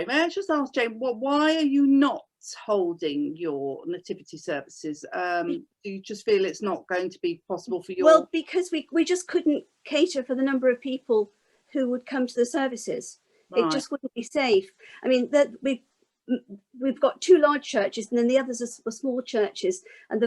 may I just ask Jane, why are you not holding your nativity services? Do you just feel it's not going to be possible for you? Well, because we just couldn't cater for the number of people who would come to the services. It just wouldn't be safe. I mean, we've got 2 large churches, and then the others are small churches. And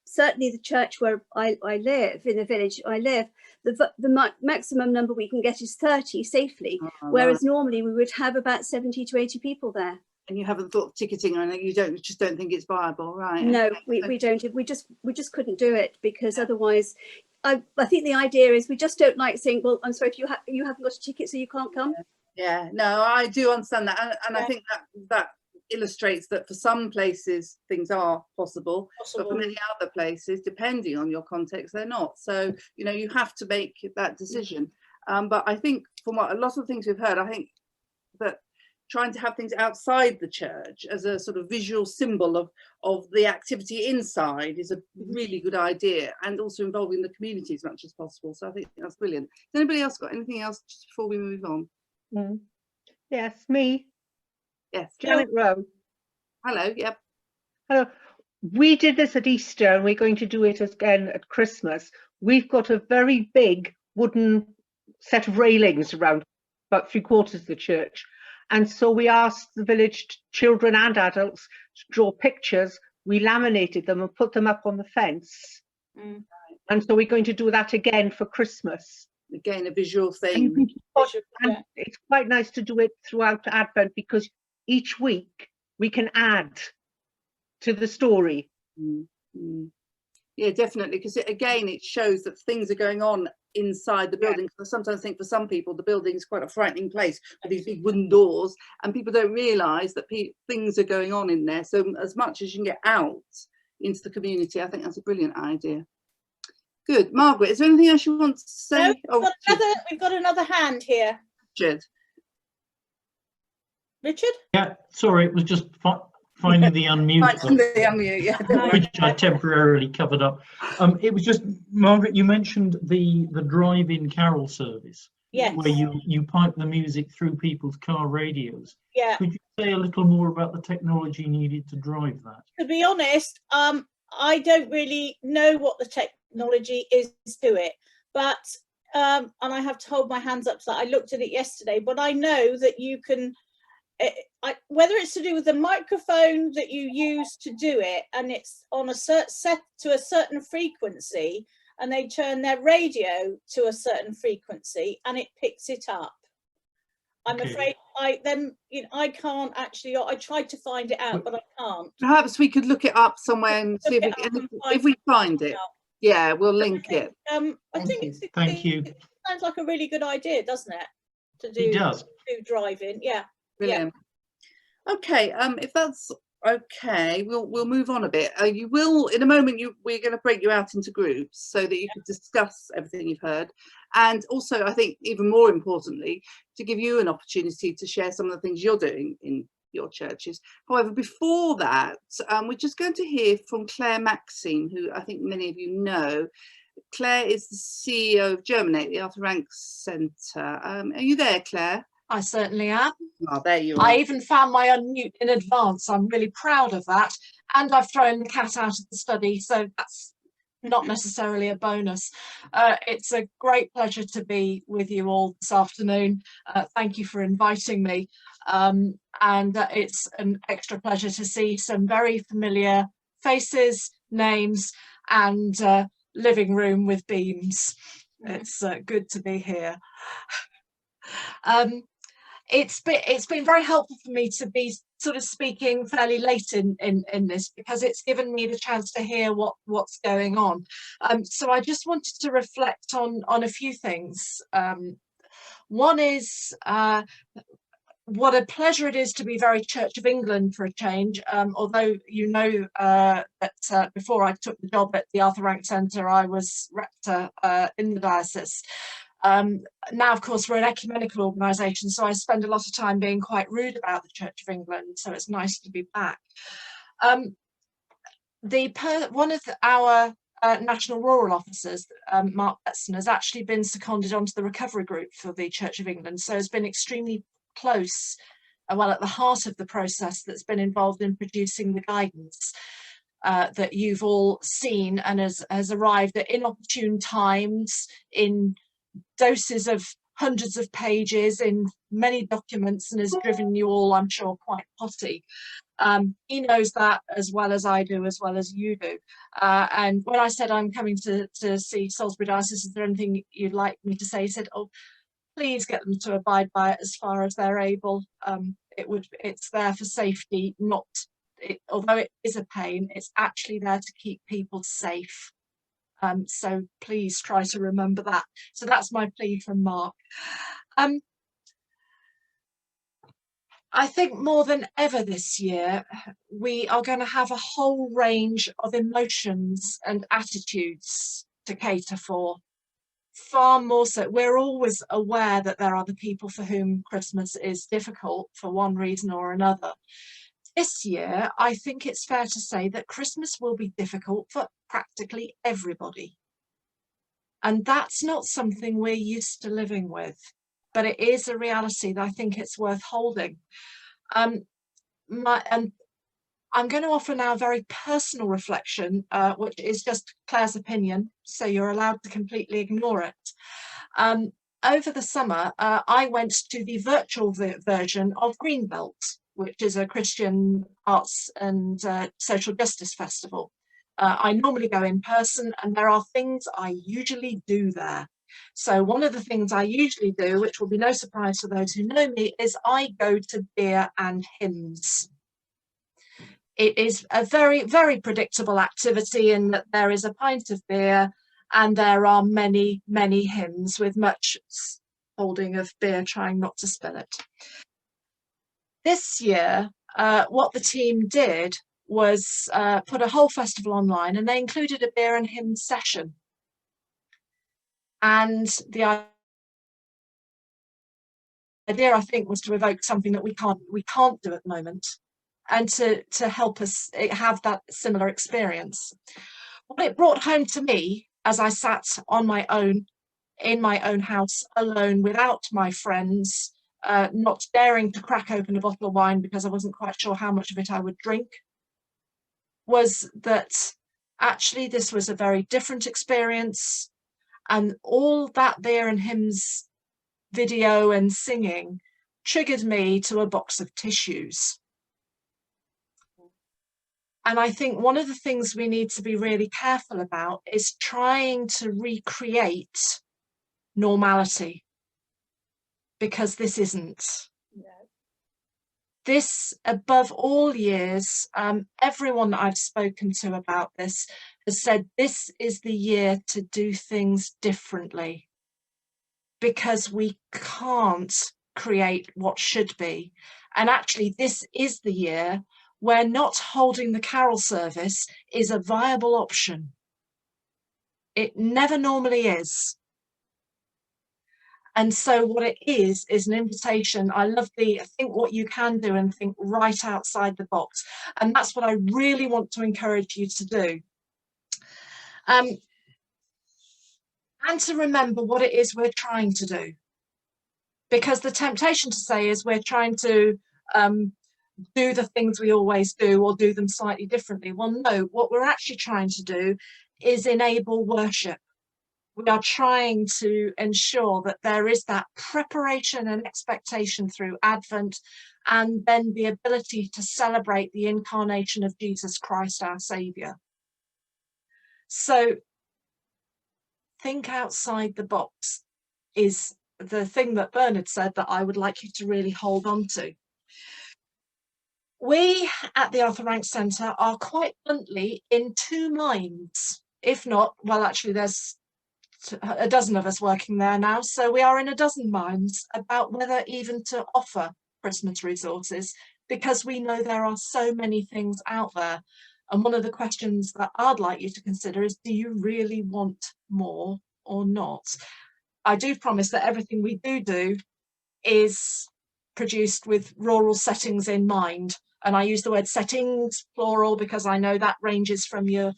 certainly the church where I live, in the village I live, the maximum number we can get is 30 safely, whereas normally we would have about 70 to 80 people there. And you haven't thought of ticketing or anything? You just don't think it's viable, right? No, we don't. We just couldn't do it, because otherwise, I think the idea is we just don't like saying, well, I'm sorry, if you haven't got a ticket, so you can't come. Yeah, no, I do understand that, and I think that illustrates that for some places things are possible, but for many other places, depending on your context, they're not. So you have to make that decision. But I think from a lot of things we've heard, I think that trying to have things outside the church as a sort of visual symbol of the activity inside is a really good idea, and also involving the community as much as possible. So I think that's brilliant. Has anybody else got anything else just before we move on? Yes, me. Yes. Janet Rowe. Hello, yep. Hello. We did this at Easter, and we're going to do it again at Christmas. We've got a very big wooden set of railings around about 3/4 of the church. And so we asked the village children and adults to draw pictures. We laminated them and put them up on the fence. And so we're going to do that again for Christmas. Again, a visual thing. And it's quite nice to do it throughout Advent, because each week we can add to the story. Yeah, definitely, because it shows that things are going on inside the building. I sometimes think for some people the building is quite a frightening place with these big wooden doors, and people don't realise that things are going on in there. So as much as you can get out into the community, I think that's a brilliant idea. Good. Margaret, is there anything else you want to say? No, we've got another hand here. Richard? Yeah, sorry, it was just finding the unmute button, which I temporarily covered up. It was just, Margaret, you mentioned the drive-in carol service. Yes. Where you pipe the music through people's car radios. Yeah. Could you say a little more about the technology needed to drive that? To be honest, I don't really know what the technology is to it, but and I have to hold my hands up, so I looked at it yesterday, but I know that you can, whether it's to do with the microphone that you use to do it, and it's on a set to a certain frequency, and they turn their radio to a certain frequency and it picks it up. I'm afraid I can't actually. I tried to find it out, but I can't. Perhaps we could look it up somewhere and see if we find it. Yeah, we'll link it. I think Thank you. It sounds like a really good idea, doesn't it? To do, it does. Do driving, yeah. Brilliant. Yeah. Okay, if that's okay, we'll move on a bit. You will in a moment. We're going to break you out into groups so that you can discuss everything you've heard, and also I think even more importantly to give you an opportunity to share some of the things you're doing in your churches. However, before that, we're just going to hear from Clare Maxine, who I think many of you know. Clare is the CEO of Germinate, the Arthur Rank Centre. Are you there, Clare? I certainly am. Oh, there you are. I even found my unmute in advance. I'm really proud of that. And I've thrown the cat out of the study, so that's not necessarily a bonus. It's a great pleasure to be with you all this afternoon. Thank you for inviting me. and it's an extra pleasure to see some very familiar faces, names, and living room with beams. It's good to be here. It's been very helpful for me to be sort of speaking fairly late in this, because it's given me the chance to hear what's going on. So I just wanted to reflect on a few things. One is what a pleasure it is to be very Church of England for a change, although you know that before I took the job at the Arthur Rank Centre, I was rector in the diocese. Now, of course, we're an ecumenical organisation, so I spend a lot of time being quite rude about the Church of England, so it's nice to be back. One of our national rural officers, Mark Betson, has actually been seconded onto the recovery group for the Church of England, so has been extremely close, well, at the heart of the process that's been involved in producing the guidance that you've all seen, and has arrived at inopportune times, in doses of hundreds of pages, in many documents, and has driven you all, I'm sure, quite potty. He knows that as well as I do, as well as you do. And when I said I'm coming to see Salisbury Diocese, is there anything you'd like me to say? He said, oh, please get them to abide by it as far as they're able. It's there for safety, although it is a pain, it's actually there to keep people safe. So please try to remember that. So that's my plea from Mark. I think more than ever this year, we are going to have a whole range of emotions and attitudes to cater for. Far more so, we're always aware that there are the people for whom Christmas is difficult for one reason or another. This year, I think it's fair to say that Christmas will be difficult for practically everybody. And that's not something we're used to living with, but it is a reality that I think it's worth holding. And I'm going to offer now a very personal reflection, which is just Clare's opinion, so you're allowed to completely ignore it. Over the summer, I went to the virtual version of Greenbelt, which is a Christian arts and social justice festival. I normally go in person, and there are things I usually do there. So one of the things I usually do, which will be no surprise to those who know me, is I go to beer and hymns. It is a very, very predictable activity in that there is a pint of beer and there are many, many hymns with much holding of beer, trying not to spill it. This year, what the team did was put a whole festival online, and they included a beer and hymn session. And the idea, I think, was to evoke something that we can't do at the moment, and to help us have that similar experience. What it brought home to me, as I sat on my own, in my own house, alone, without my friends, not daring to crack open a bottle of wine because I wasn't quite sure how much of it I would drink, was that actually this was a very different experience, and all that beer and hymns video and singing triggered me to a box of tissues. And I think one of the things we need to be really careful about is trying to recreate normality, because this isn't. No. This, above all years, everyone that I've spoken to about this has said this is the year to do things differently, because we can't create what should be. And actually, this is the year where not holding the carol service is a viable option. It never normally is. And so what it is an invitation. I love think what you can do and think right outside the box. And that's what I really want to encourage you to do. And to remember what it is we're trying to do. Because the temptation to say is we're trying to do the things we always do, or do them slightly differently. Well, no, what we're actually trying to do is enable worship. we are trying to ensure that there is that preparation and expectation through Advent, and then the ability to celebrate the incarnation of Jesus Christ, our Saviour. So think outside the box is the thing that Bernard said that I would like you to really hold on to. We at the Arthur Rank Centre are quite bluntly in two minds, if not, well, actually there's a dozen of us working there now, so we are in a dozen minds about whether even to offer Christmas resources, because we know there are so many things out there. And one of the questions that I'd like you to consider is, do you really want more or not? I do promise that everything we do is produced with rural settings in mind. And I use the word settings, plural, because I know that ranges from your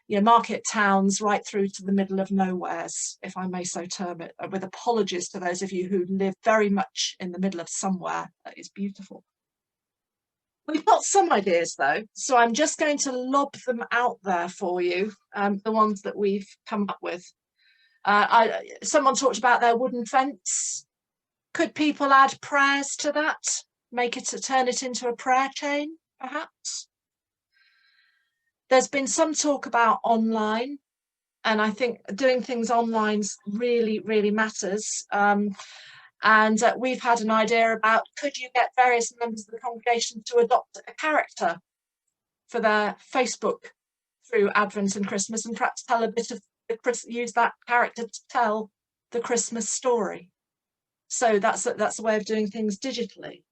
market towns right through to the middle of nowheres, if I may so term it, with apologies to those of you who live very much in the middle of somewhere that is beautiful. We've got some ideas though, so I'm just going to lob them out there for you, the ones that we've come up with. Someone talked about their wooden fence. Could people add prayers to that? Turn it into a prayer chain, perhaps? There's been some talk about online, and I think doing things online really, really matters. We've had an idea about, could you get various members of the congregation to adopt a character for their Facebook through Advent and Christmas, and perhaps tell a bit of use that character to tell the Christmas story. So that's a way of doing things digitally.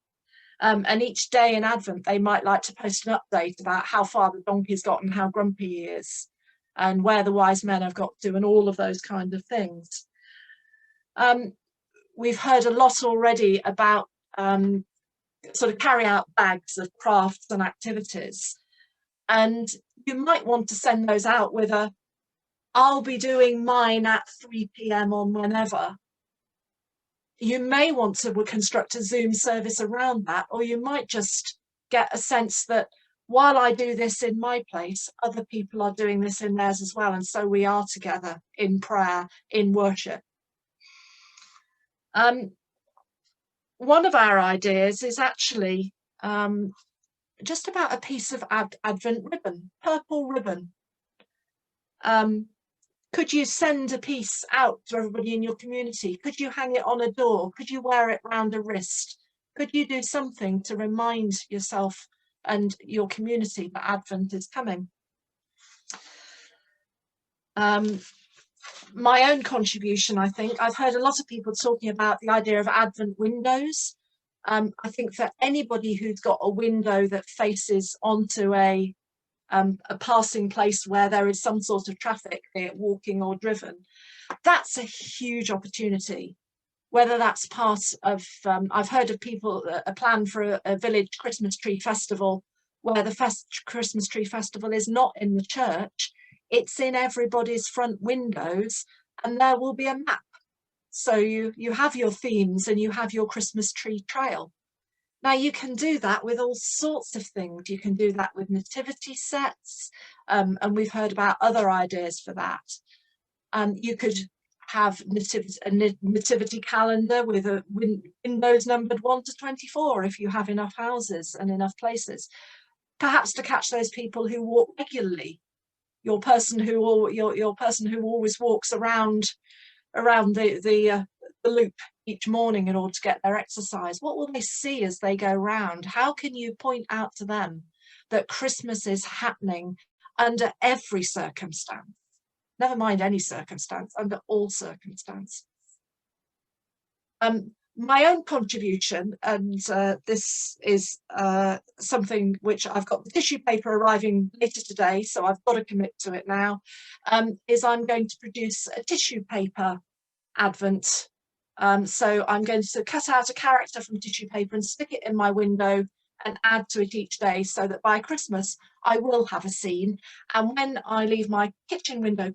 And each day in Advent, they might like to post an update about how far the donkey's got and how grumpy he is, and where the wise men have got to, and all of those kind of things. We've heard a lot already about sort of carry out bags of crafts and activities. And you might want to send those out with a, I'll be doing mine at 3 p.m. on whenever. You may want to construct a Zoom service around that, or you might just get a sense that while I do this in my place, other people are doing this in theirs as well. And so we are together in prayer, in worship. One of our ideas is actually just about a piece of Advent ribbon, purple ribbon. Could you send a piece out to everybody in your community? Could you hang it on a door? Could you wear it round a wrist? Could you do something to remind yourself and your community that Advent is coming? My own contribution, I think, I've heard a lot of people talking about the idea of Advent windows. I think for anybody who's got a window that faces onto a passing place where there is some sort of traffic, be it walking or driven, that's a huge opportunity. Whether that's part of, I've heard of people, a plan for a village Christmas tree festival, where the Christmas tree festival is not in the church, it's in everybody's front windows, and there will be a map. So you have your themes and you have your Christmas tree trail. Now you can do that with all sorts of things. You can do that with nativity sets, and we've heard about other ideas for that. You could have a nativity calendar with windows numbered 1 to 24 if you have enough houses and enough places. Perhaps to catch those people who walk regularly. Your person who always walks around the loop each morning in order to get their exercise. What will they see as they go round? How can you point out to them that Christmas is happening under every circumstance? Never mind any circumstance, under all circumstances. My own contribution, and this is something which I've got the tissue paper arriving later today, so I've got to commit to it now, is I'm going to produce a tissue paper Advent. So I'm going to cut out a character from tissue paper and stick it in my window and add to it each day, so that by Christmas I will have a scene. And when I leave my kitchen window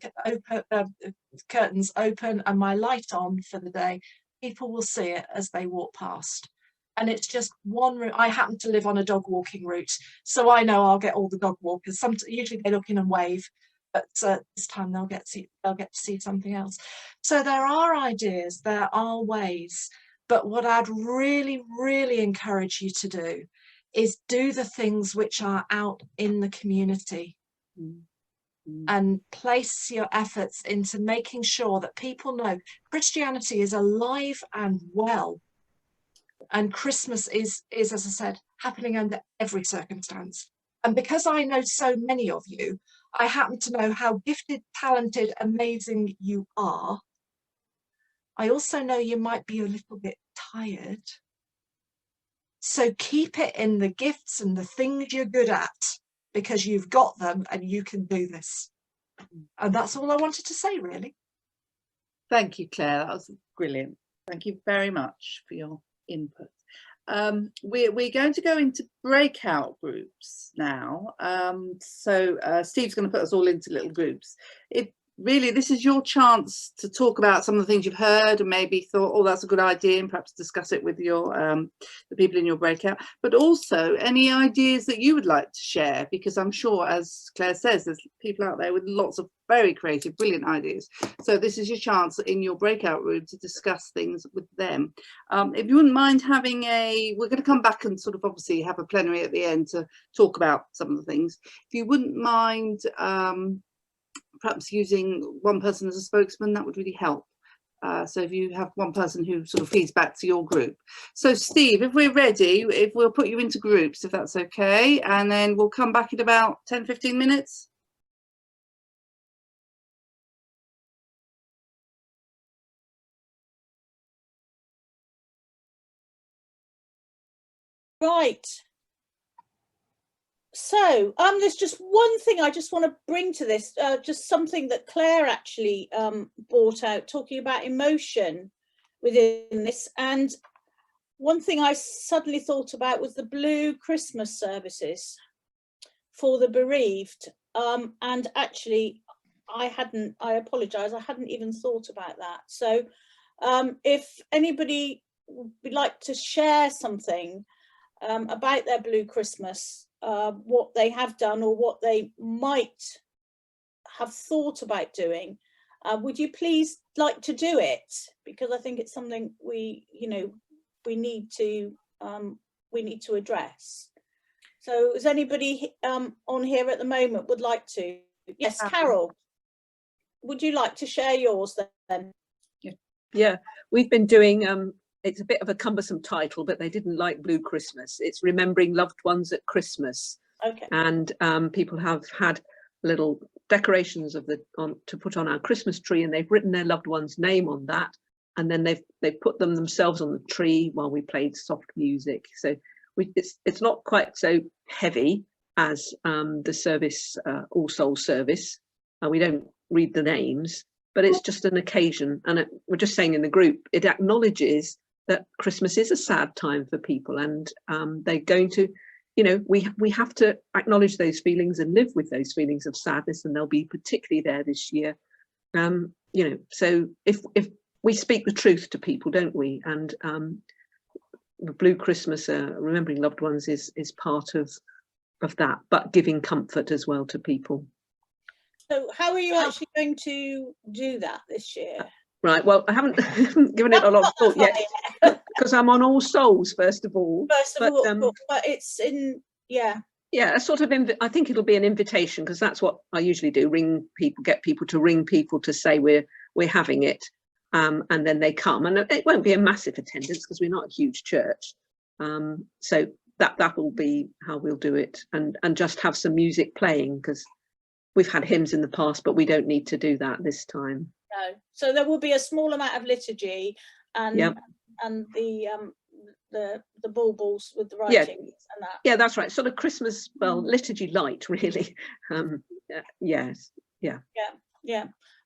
curtains open and my light on for the day, people will see it as they walk past. And it's just one route. I happen to live on a dog walking route, so I know I'll get all the dog walkers. Usually they look in and wave, but this time they'll get to see something else. So there are ideas, there are ways, but what I'd really, really encourage you to do is do the things which are out in the community. And place your efforts into making sure that people know Christianity is alive and well, and Christmas is, as I said, happening under every circumstance. And because I know so many of you, I happen to know how gifted, talented, amazing you are. I also know you might be a little bit tired. So keep it in the gifts and the things you're good at, because you've got them and you can do this. And that's all I wanted to say, really. Thank you, Claire. That was brilliant. Thank you very much for your input. We're going to go into breakout groups now. So Steve's going to put us all into little groups. Really, this is your chance to talk about some of the things you've heard and maybe thought, oh, that's a good idea, and perhaps discuss it with your the people in your breakout, but also any ideas that you would like to share, because I'm sure, as Claire says, there's people out there with lots of very creative, brilliant ideas. So this is your chance in your breakout room to discuss things with them. If you wouldn't mind having we're going to come back and sort of obviously have a plenary at the end to talk about some of the things. If you wouldn't mind perhaps using one person as a spokesman, that would really help. So if you have one person who sort of feeds back to your group. So Steve, if we're ready, if we'll put you into groups, if that's okay, and then we'll come back in about 10-15 minutes. Right. So there's just one thing I just want to bring to this, just something that Claire actually brought out, talking about emotion within this. And one thing I suddenly thought about was the blue Christmas services for the bereaved. And actually, I apologise, I hadn't even thought about that. So if anybody would like to share something about their blue Christmas, what they have done or what they might have thought about doing, would you please like to do it? Because I think it's something we need to address. So is anybody on here at the moment would like to? Yes, Carol, would you like to share yours then? Yeah, we've been doing it's a bit of a cumbersome title, but they didn't like Blue Christmas. It's remembering loved ones at Christmas. Okay. And people have had little decorations of to put on our Christmas tree, and they've written their loved one's name on that, and then they've put them themselves on the tree while we played soft music. So it's not quite so heavy as the service, All Souls service. We don't read the names, but it's just an occasion, and we're just saying in the group, it acknowledges that Christmas is a sad time for people, and they're going to, we have to acknowledge those feelings and live with those feelings of sadness, and they'll be particularly there this year. So if we speak the truth to people, don't we? And Blue Christmas, remembering loved ones, is part of that, but giving comfort as well to people. So how are you actually going to do that this year? Right, well, I haven't given it a lot of thought yet, because I'm on All Souls first of all. But it's in, yeah, a sort of I think it'll be an invitation, because that's what I usually do: ring people, get people to ring people to say we're having it, and then they come, and it won't be a massive attendance because we're not a huge church. So that will be how we'll do it, and just have some music playing, because we've had hymns in the past, but we don't need to do that this time. No. So there will be a small amount of liturgy and the baubles with the writings and that. Yeah, that's right. Sort of Christmas, liturgy light, really. Yes. Yeah.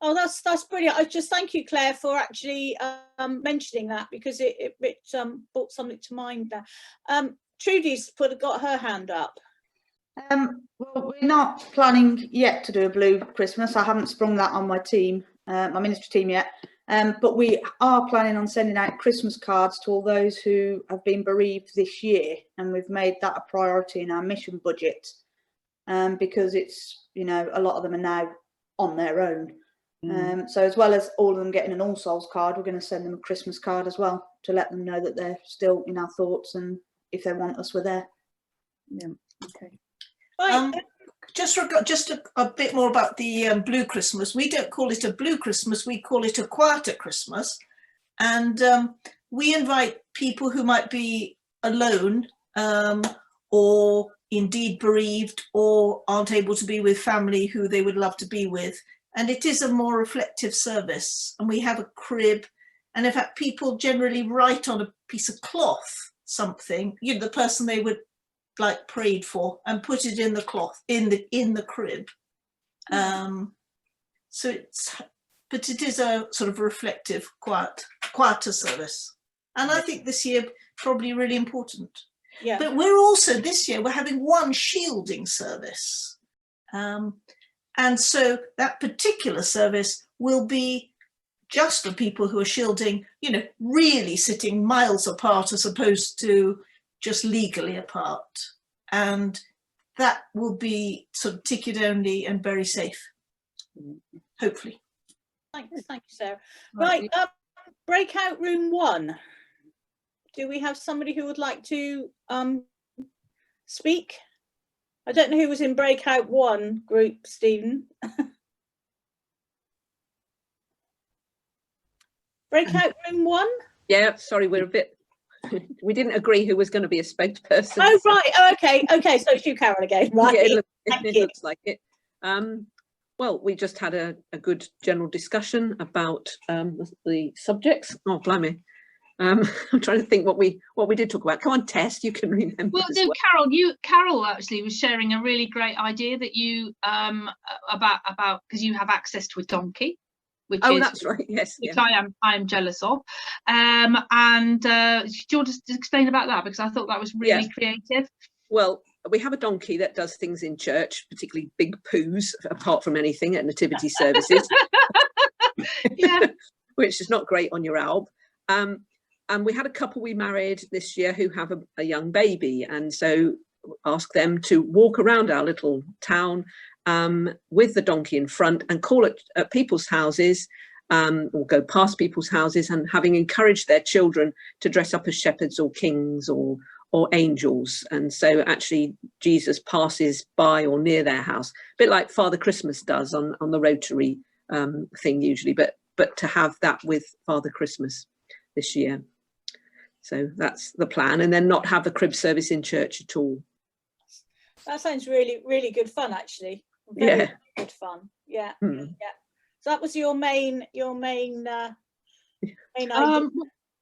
Oh, that's brilliant. I just thank you, Claire, for actually mentioning that, because it brought something to mind there. Trudy's got her hand up. Well, we're not planning yet to do a blue Christmas. I haven't sprung that on my team, my ministry team yet. But we are planning on sending out Christmas cards to all those who have been bereaved this year, and we've made that a priority in our mission budget, because it's, a lot of them are now on their own. So as well as all of them getting an All Souls card, we're going to send them a Christmas card as well to let them know that they're still in our thoughts, and if they want us, we're there. Yeah. Okay. Just a bit more about the Blue Christmas. We don't call it a Blue Christmas, we call it a quieter Christmas. And we invite people who might be alone or indeed bereaved or aren't able to be with family who they would love to be with. And it is a more reflective service. And we have a crib. And in fact, people generally write on a piece of cloth something, you know, the person they would like prayed for, and put it in the cloth in the crib. So it's, but it is a sort of reflective, quieter service. And I think this year probably really important. Yeah. But we're also, this year, we're having one shielding service. And so that particular service will be just for people who are shielding, you know, really sitting miles apart as opposed to just legally apart. And that will be sort of ticket only and very safe, hopefully. Thank you, Sarah. Right, breakout room 1. Do we have somebody who would like to speak? I don't know who was in breakout 1 group, Stephen. Breakout room 1? Yeah, sorry, we're a bit, we didn't agree who was going to be a spokesperson. Oh, right. Oh, okay. Okay, so it's you, Carol, again. Right. Yeah, it looks like it. Well, we just had a good general discussion about the subjects. Oh, blimey. I'm trying to think what we did talk about. Come on, Tess, you can remember. Well, no, Carol actually was sharing a really great idea that you about because you have access to a donkey, which that's right. Yes, which yeah. I am jealous of. And do you want to explain about that, because I thought that was really creative. Well, we have a donkey that does things in church, particularly big poos, apart from anything at nativity services. Yeah, which is not great on your alb. And we had a couple we married this year who have a young baby, and so ask them to walk around our little town with the donkey in front and call at people's houses or go past people's houses, and having encouraged their children to dress up as shepherds or kings or angels. And so actually Jesus passes by or near their house, a bit like Father Christmas does on the Rotary thing usually, but to have that with Father Christmas this year. So that's the plan, and then not have the crib service in church at all. That sounds really, really good fun, actually. Very good fun. Yeah. Yeah. So that was your main idea.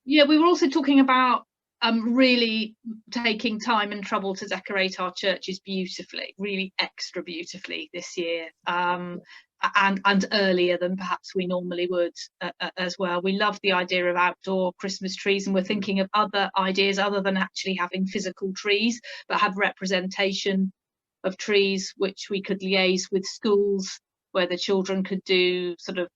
Yeah, we were also talking about really taking time and trouble to decorate our churches beautifully, really extra beautifully this year, and earlier than perhaps we normally would as well. We love the idea of outdoor Christmas trees, and we're thinking of other ideas other than actually having physical trees, but have representation of trees which we could liaise with schools, where the children could do sort of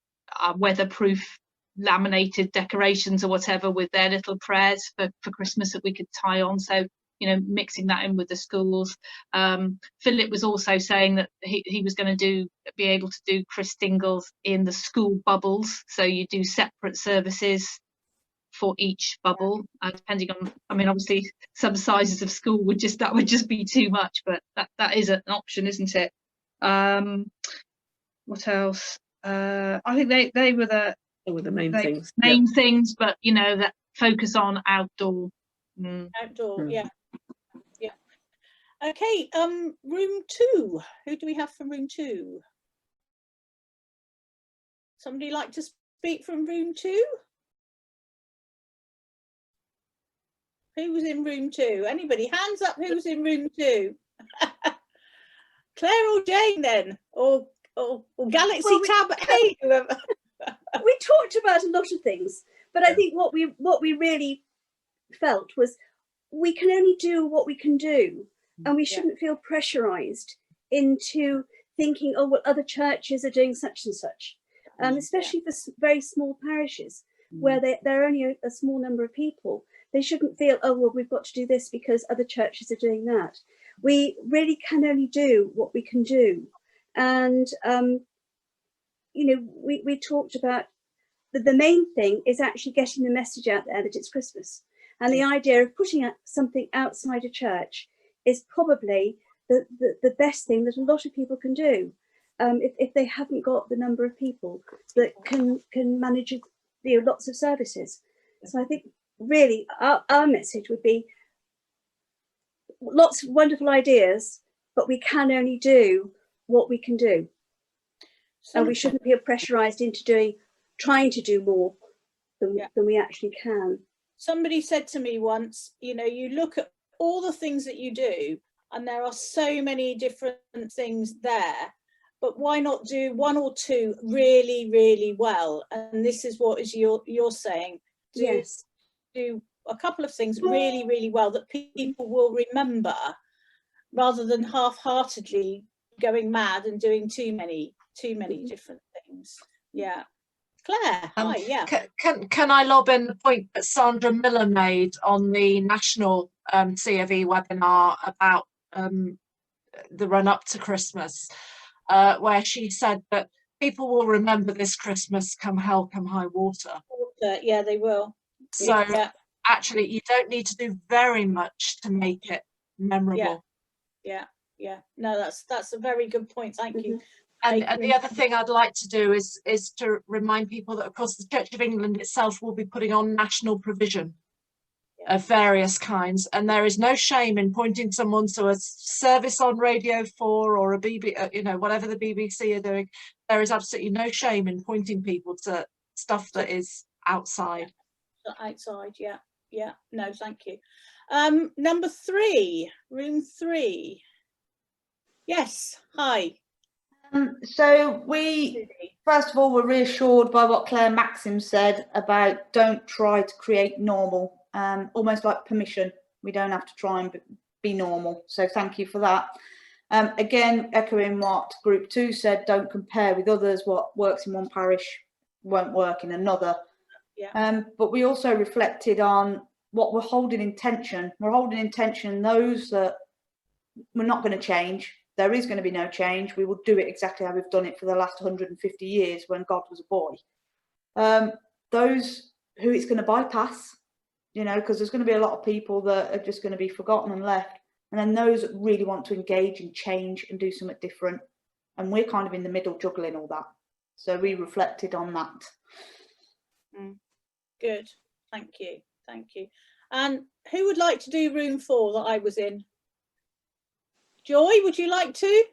weatherproof laminated decorations or whatever with their little prayers for Christmas that we could tie on. So, you know, mixing that in with the schools. Philip was also saying that he was going to be able to do Christingles in the school bubbles. So you do separate services for each bubble, depending on, I mean, obviously some sizes of school would just be too much, but that is an option, isn't it? What else? I think they were the main things. Main things, but you know, that focus on outdoor. Outdoor, yeah. Okay, room 2. Who do we have from room 2? Somebody like to speak from room 2? Who was in room 2? Anybody? Hands up, who's in room 2? Claire or Jane then? Or Galaxy Tab A? Whoever. We talked about a lot of things, but I think what we really felt was we can only do what we can do, and we shouldn't feel pressurized into thinking, oh well, other churches are doing such and such, especially for very small parishes where they're only a small number of people. They shouldn't feel, oh well, we've got to do this because other churches are doing that. We really can only do what we can do, and you know, we talked about the main thing is actually getting the message out there that it's Christmas. And the idea of putting something outside a church is probably the best thing that a lot of people can do if they haven't got the number of people that can manage, you know, lots of services. So I think really our message would be lots of wonderful ideas, but we can only do what we can do. And we shouldn't be pressurized into trying to do more than we actually can. Somebody said to me once, you know, you look at all the things that you do and there are so many different things there, but why not do one or two really, really well? And this is what you're saying. Do a couple of things really, really well that people will remember, rather than half-heartedly going mad and doing too many different things. Yeah. Claire, hi, yeah. Can I lob in the point that Sandra Miller made on the national CFE webinar about the run up to Christmas, where she said that people will remember this Christmas come hell, come high water. Yeah, they will. So actually, you don't need to do very much to make it memorable. Yeah. No, that's a very good point. Thank you. And the other thing I'd like to do is to remind people that, of course, the Church of England itself will be putting on national provision of various kinds, and there is no shame in pointing someone to a service on Radio 4 or a BBC, you know, whatever the BBC are doing. There is absolutely no shame in pointing people to stuff that is outside. Yeah. No, thank you. Number 3, room 3. Yes, hi. So we, first of all, were reassured by what Claire Maxim said about don't try to create normal, almost like permission. We don't have to try and be normal. So thank you for that. Again, echoing what Group 2 said, don't compare with others. What works in one parish won't work in another. But we also reflected on what we're holding in tension. We're holding in tension those that we're not going to change. There is going to be no change. We will do it exactly how we've done it for the last 150 years when God was a boy. Those who it's going to bypass, you know, because there's going to be a lot of people that are just going to be forgotten and left. And then those that really want to engage and change and do something different. And we're kind of in the middle juggling all that. So we reflected on that. Good. Thank you. And who would like to do room 4 that I was in? Joy, would you like to?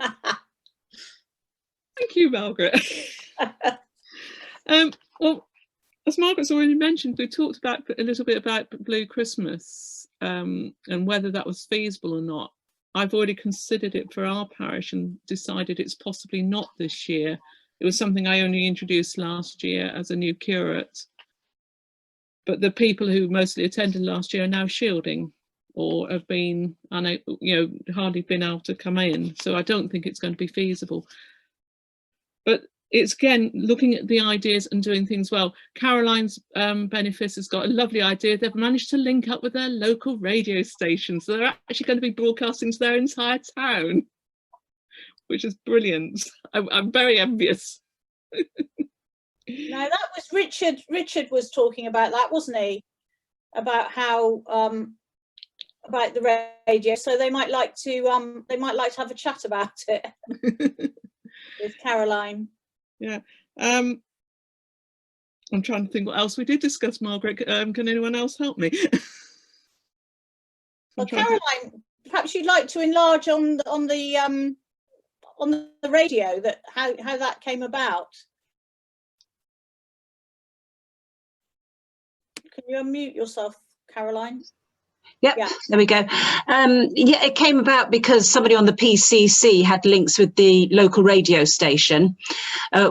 Thank you, Margaret. Well, as Margaret's already mentioned, we talked about a little bit about Blue Christmas and whether that was feasible or not. I've already considered it for our parish and decided it's possibly not this year. It was something I only introduced last year as a new curate. But the people who mostly attended last year are now shielding, or have been unable, you know, hardly been able to come in. So I don't think it's going to be feasible. But it's again looking at the ideas and doing things well. Caroline's Benefice has got a lovely idea. They've managed to link up with their local radio station, so they're actually going to be broadcasting to their entire town, which is brilliant. I'm very envious. No, that was Richard. Richard was talking about that, wasn't he? About how about the radio. So they might like to have a chat about it with Caroline. Yeah. I'm trying to think what else we did discuss, Margaret. Can anyone else help me? Well, Caroline, perhaps you'd like to enlarge on the radio, that how that came about. Can you unmute yourself, Caroline? Yep, yeah. There we go. Yeah, it came about because somebody on the PCC had links with the local radio station.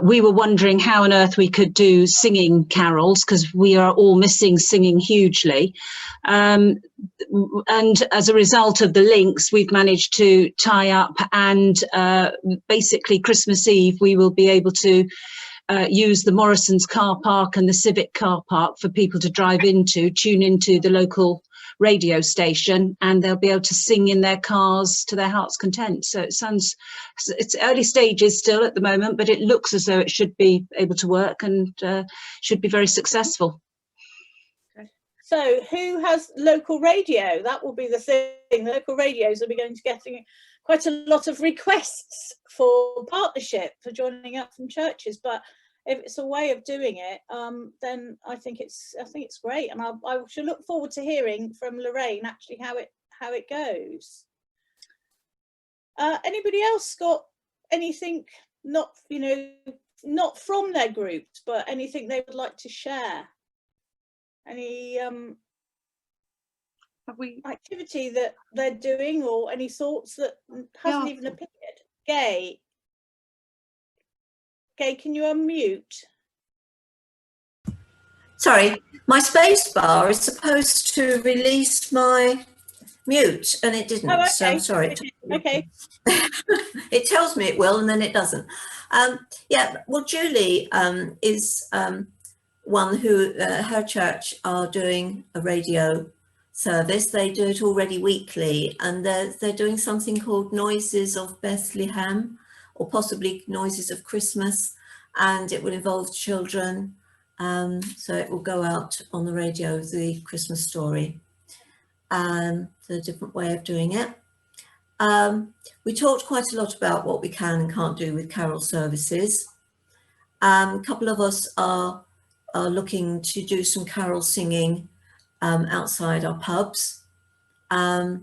We were wondering how on earth we could do singing carols, because we are all missing singing hugely. And as a result of the links, we've managed to tie up, and basically Christmas Eve we will be able to use the Morrison's car park and the Civic car park for people to drive into, tune into the local radio station, and they'll be able to sing in their cars to their heart's content. So it's early stages still at the moment, but it looks as though it should be able to work and should be very successful. So who has local radio? That will be the thing. Local radios will be going to getting quite a lot of requests for partnership, for joining up from churches. But if it's a way of doing it, then I think it's great, and I should look forward to hearing from Lorraine actually how it goes. Anybody else got anything not from their groups, but anything they would like to share? Any activity that they're doing, or any thoughts that hasn't even appeared? Gay, can you unmute? Sorry, my space bar is supposed to release my mute and it didn't. Oh, okay. So sorry. Okay. It tells me it will and then it doesn't. Yeah, well, Julie is one who, her church are doing a radio service. They do it already weekly, and they're doing something called Noises of Bethlehem, or possibly Noises of Christmas, and it will involve children. So it will go out on the radio, the Christmas story. The different way of doing it. We talked quite a lot about what we can and can't do with carol services. A couple of us are looking to do some carol singing outside our pubs. Ours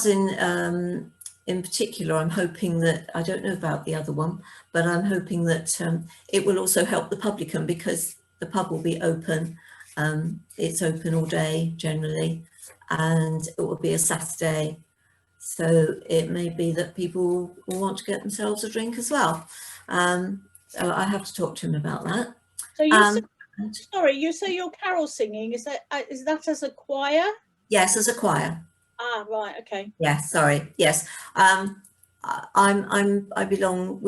in particular, I'm hoping that, I don't know about the other one, but I'm hoping that it will also help the publican, because the pub will be open. It's open all day generally, and it will be a Saturday. So it may be that people will want to get themselves a drink as well. So I have to talk to him about that. So you say you're carol singing, is that as a choir? Yes, as a choir. Ah, right, okay. Yes, sorry. Yes, I belong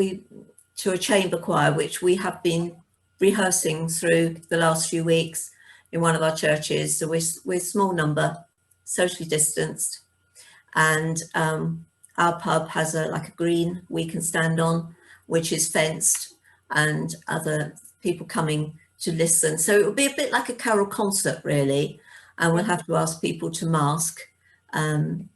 to a chamber choir, which we have been rehearsing through the last few weeks in one of our churches. So we're small number, socially distanced, and our pub has a green we can stand on, which is fenced, and other people coming to listen. So it will be a bit like a carol concert, really, and we'll have to ask people to mask. And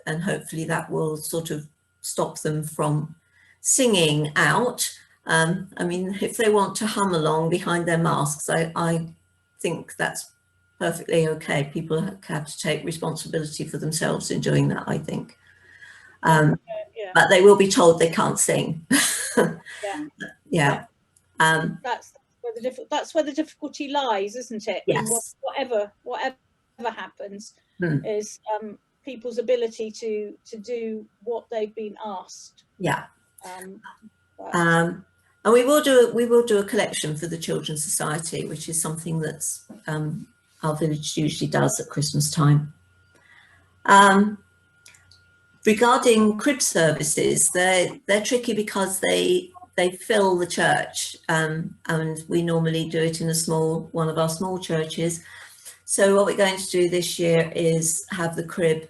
hopefully that will sort of stop them from singing out. I mean, if they want to hum along behind their masks, I think that's perfectly okay. People have to take responsibility for themselves in doing that, I think. But they will be told they can't sing. Yeah. That's where the difficulty lies, isn't it? Yes. Whatever happens, is people's ability to do what they've been asked. Yeah. And we will do a collection for the Children's Society, which is something that's our village usually does at Christmas time. Regarding crib services, they're tricky because they fill the church, and we normally do it in one of our small churches. So what we're going to do this year is have the crib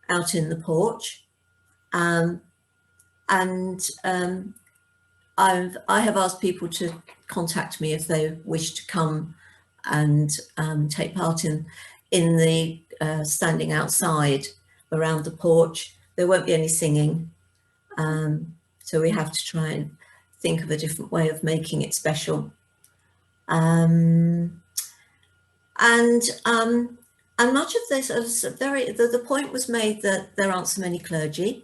out in the porch, and I have asked people to contact me if they wish to come and take part in the standing outside around the porch. There won't be any singing, so we have to try and think of a different way of making it special. And much of this is the point was made that there aren't so many clergy,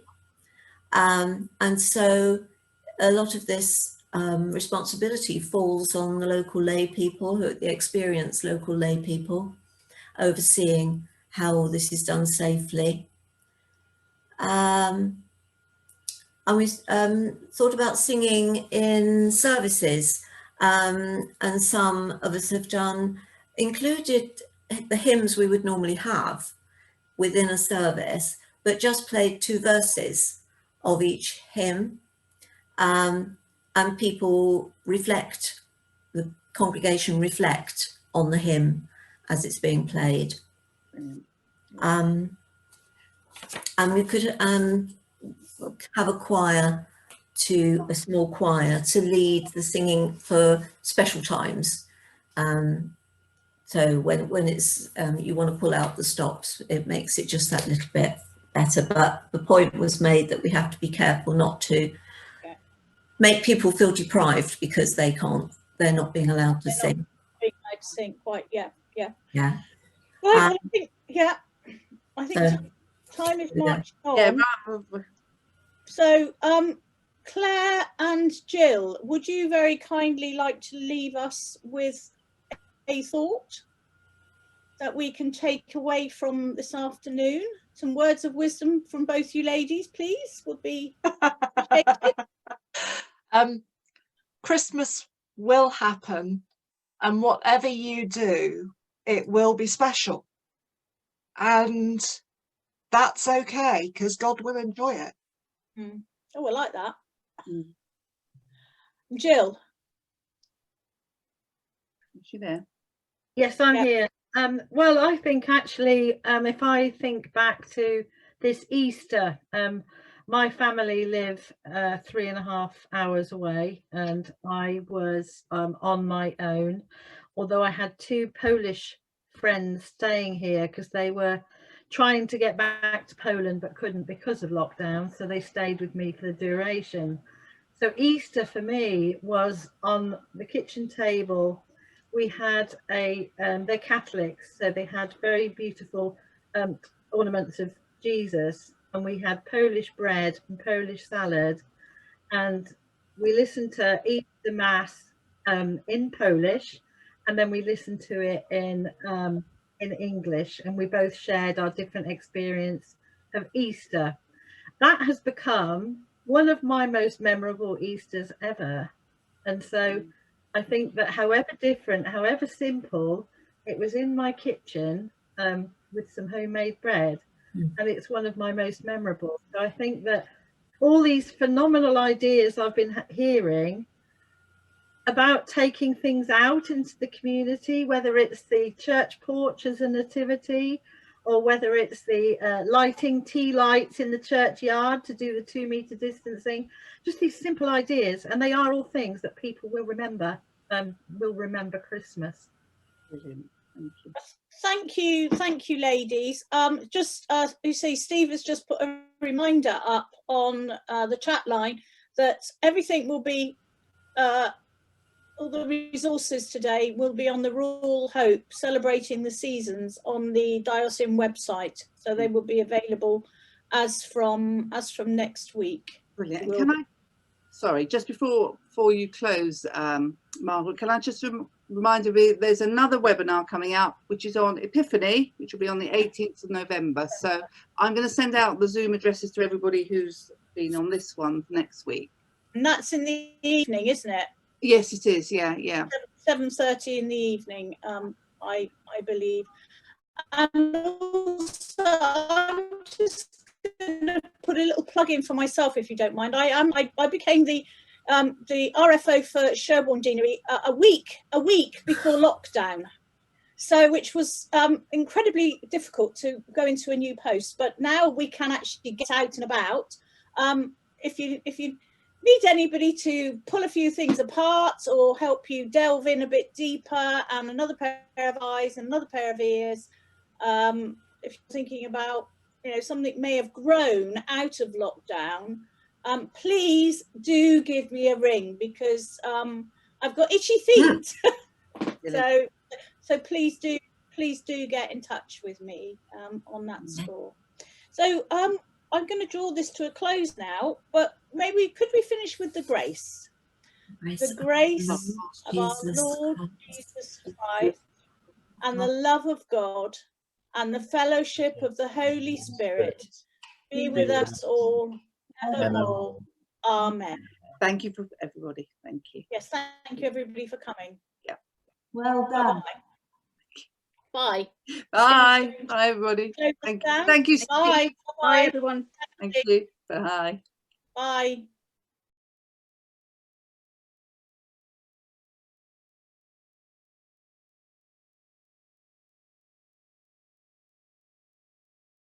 and so a lot of this responsibility falls on the local lay people, the experienced local lay people, overseeing how all this is done safely. And we thought about singing in services, and some of us have included the hymns we would normally have within a service, but just played 2 verses of each hymn, and people reflect, the congregation reflect on the hymn as it's being played. And we could have a small choir to lead the singing for special times. So when it's you want to pull out the stops, it makes it just that little bit better. But the point was made that we have to be careful not to make people feel deprived because they're not being allowed to sing. Being allowed to sing, quite, yeah. Yeah. Right, well, I think time is marching on. Yeah, So, Claire and Jill, would you very kindly like to leave us with a thought that we can take away from this afternoon? Some words of wisdom from both you ladies, please, would be appreciated. Christmas will happen, and whatever you do, it will be special. And that's okay, because God will enjoy it. Oh, I like that. Jill. Is she there? Yes, I'm here. Well, I think actually, if I think back to this Easter, my family live 3.5 hours away, and I was on my own, although I had 2 Polish friends staying here because they were trying to get back to Poland but couldn't because of lockdown, so they stayed with me for the duration. So Easter for me was on the kitchen table. We had they're Catholics, so they had very beautiful ornaments of Jesus, and we had Polish bread and Polish salad, and we listened to Easter Mass in Polish, and then we listened to it in English, and we both shared our different experience of Easter. That has become one of my most memorable Easters ever, and so I think that however different, however simple, it was in my kitchen with some homemade bread, and it's one of my most memorable. So I think that all these phenomenal ideas I've been hearing about taking things out into the community, whether it's the church porch as a nativity, or whether it's the lighting tea lights in the churchyard to do the 2-meter distancing, just these simple ideas, and they are all things that people will remember Christmas. Brilliant. Thank you, ladies. Just you see, Steve has just put a reminder up on the chat line that everything will be all the resources today will be on the Rural Hope Celebrating the Seasons on the diocesan website, so they will be available as from next week. Brilliant. Can I, sorry, just before you close, Margaret, can I just remind you, there's another webinar coming out which is on Epiphany, which will be on the 18th of November. So I'm going to send out the Zoom addresses to everybody who's been on this one next week. And that's in the evening, isn't it? Yes, it is. Yeah. 7:30 in the evening, I believe. And also, I'm just going to put a little plug in for myself, if you don't mind. I became the RFO for Sherborne Deanery a week before lockdown, so which was incredibly difficult to go into a new post. But now we can actually get out and about. If you need anybody to pull a few things apart or help you delve in a bit deeper, and another pair of eyes and another pair of ears, if you're thinking about something may have grown out of lockdown, please do give me a ring, because I've got itchy feet. so please do get in touch with me on that score. So I'm going to draw this to a close now, but maybe could we finish with the grace? The grace of our Lord Jesus Christ, and the love of God, and the fellowship of the Holy Spirit be with us all evermore. Amen. Thank you for everybody. Thank you. Yes, thank you everybody for coming. Yeah. Well done. Bye. Bye. Bye, everybody. Thank you. Bye. Bye, everyone. Thank you. Bye. Bye.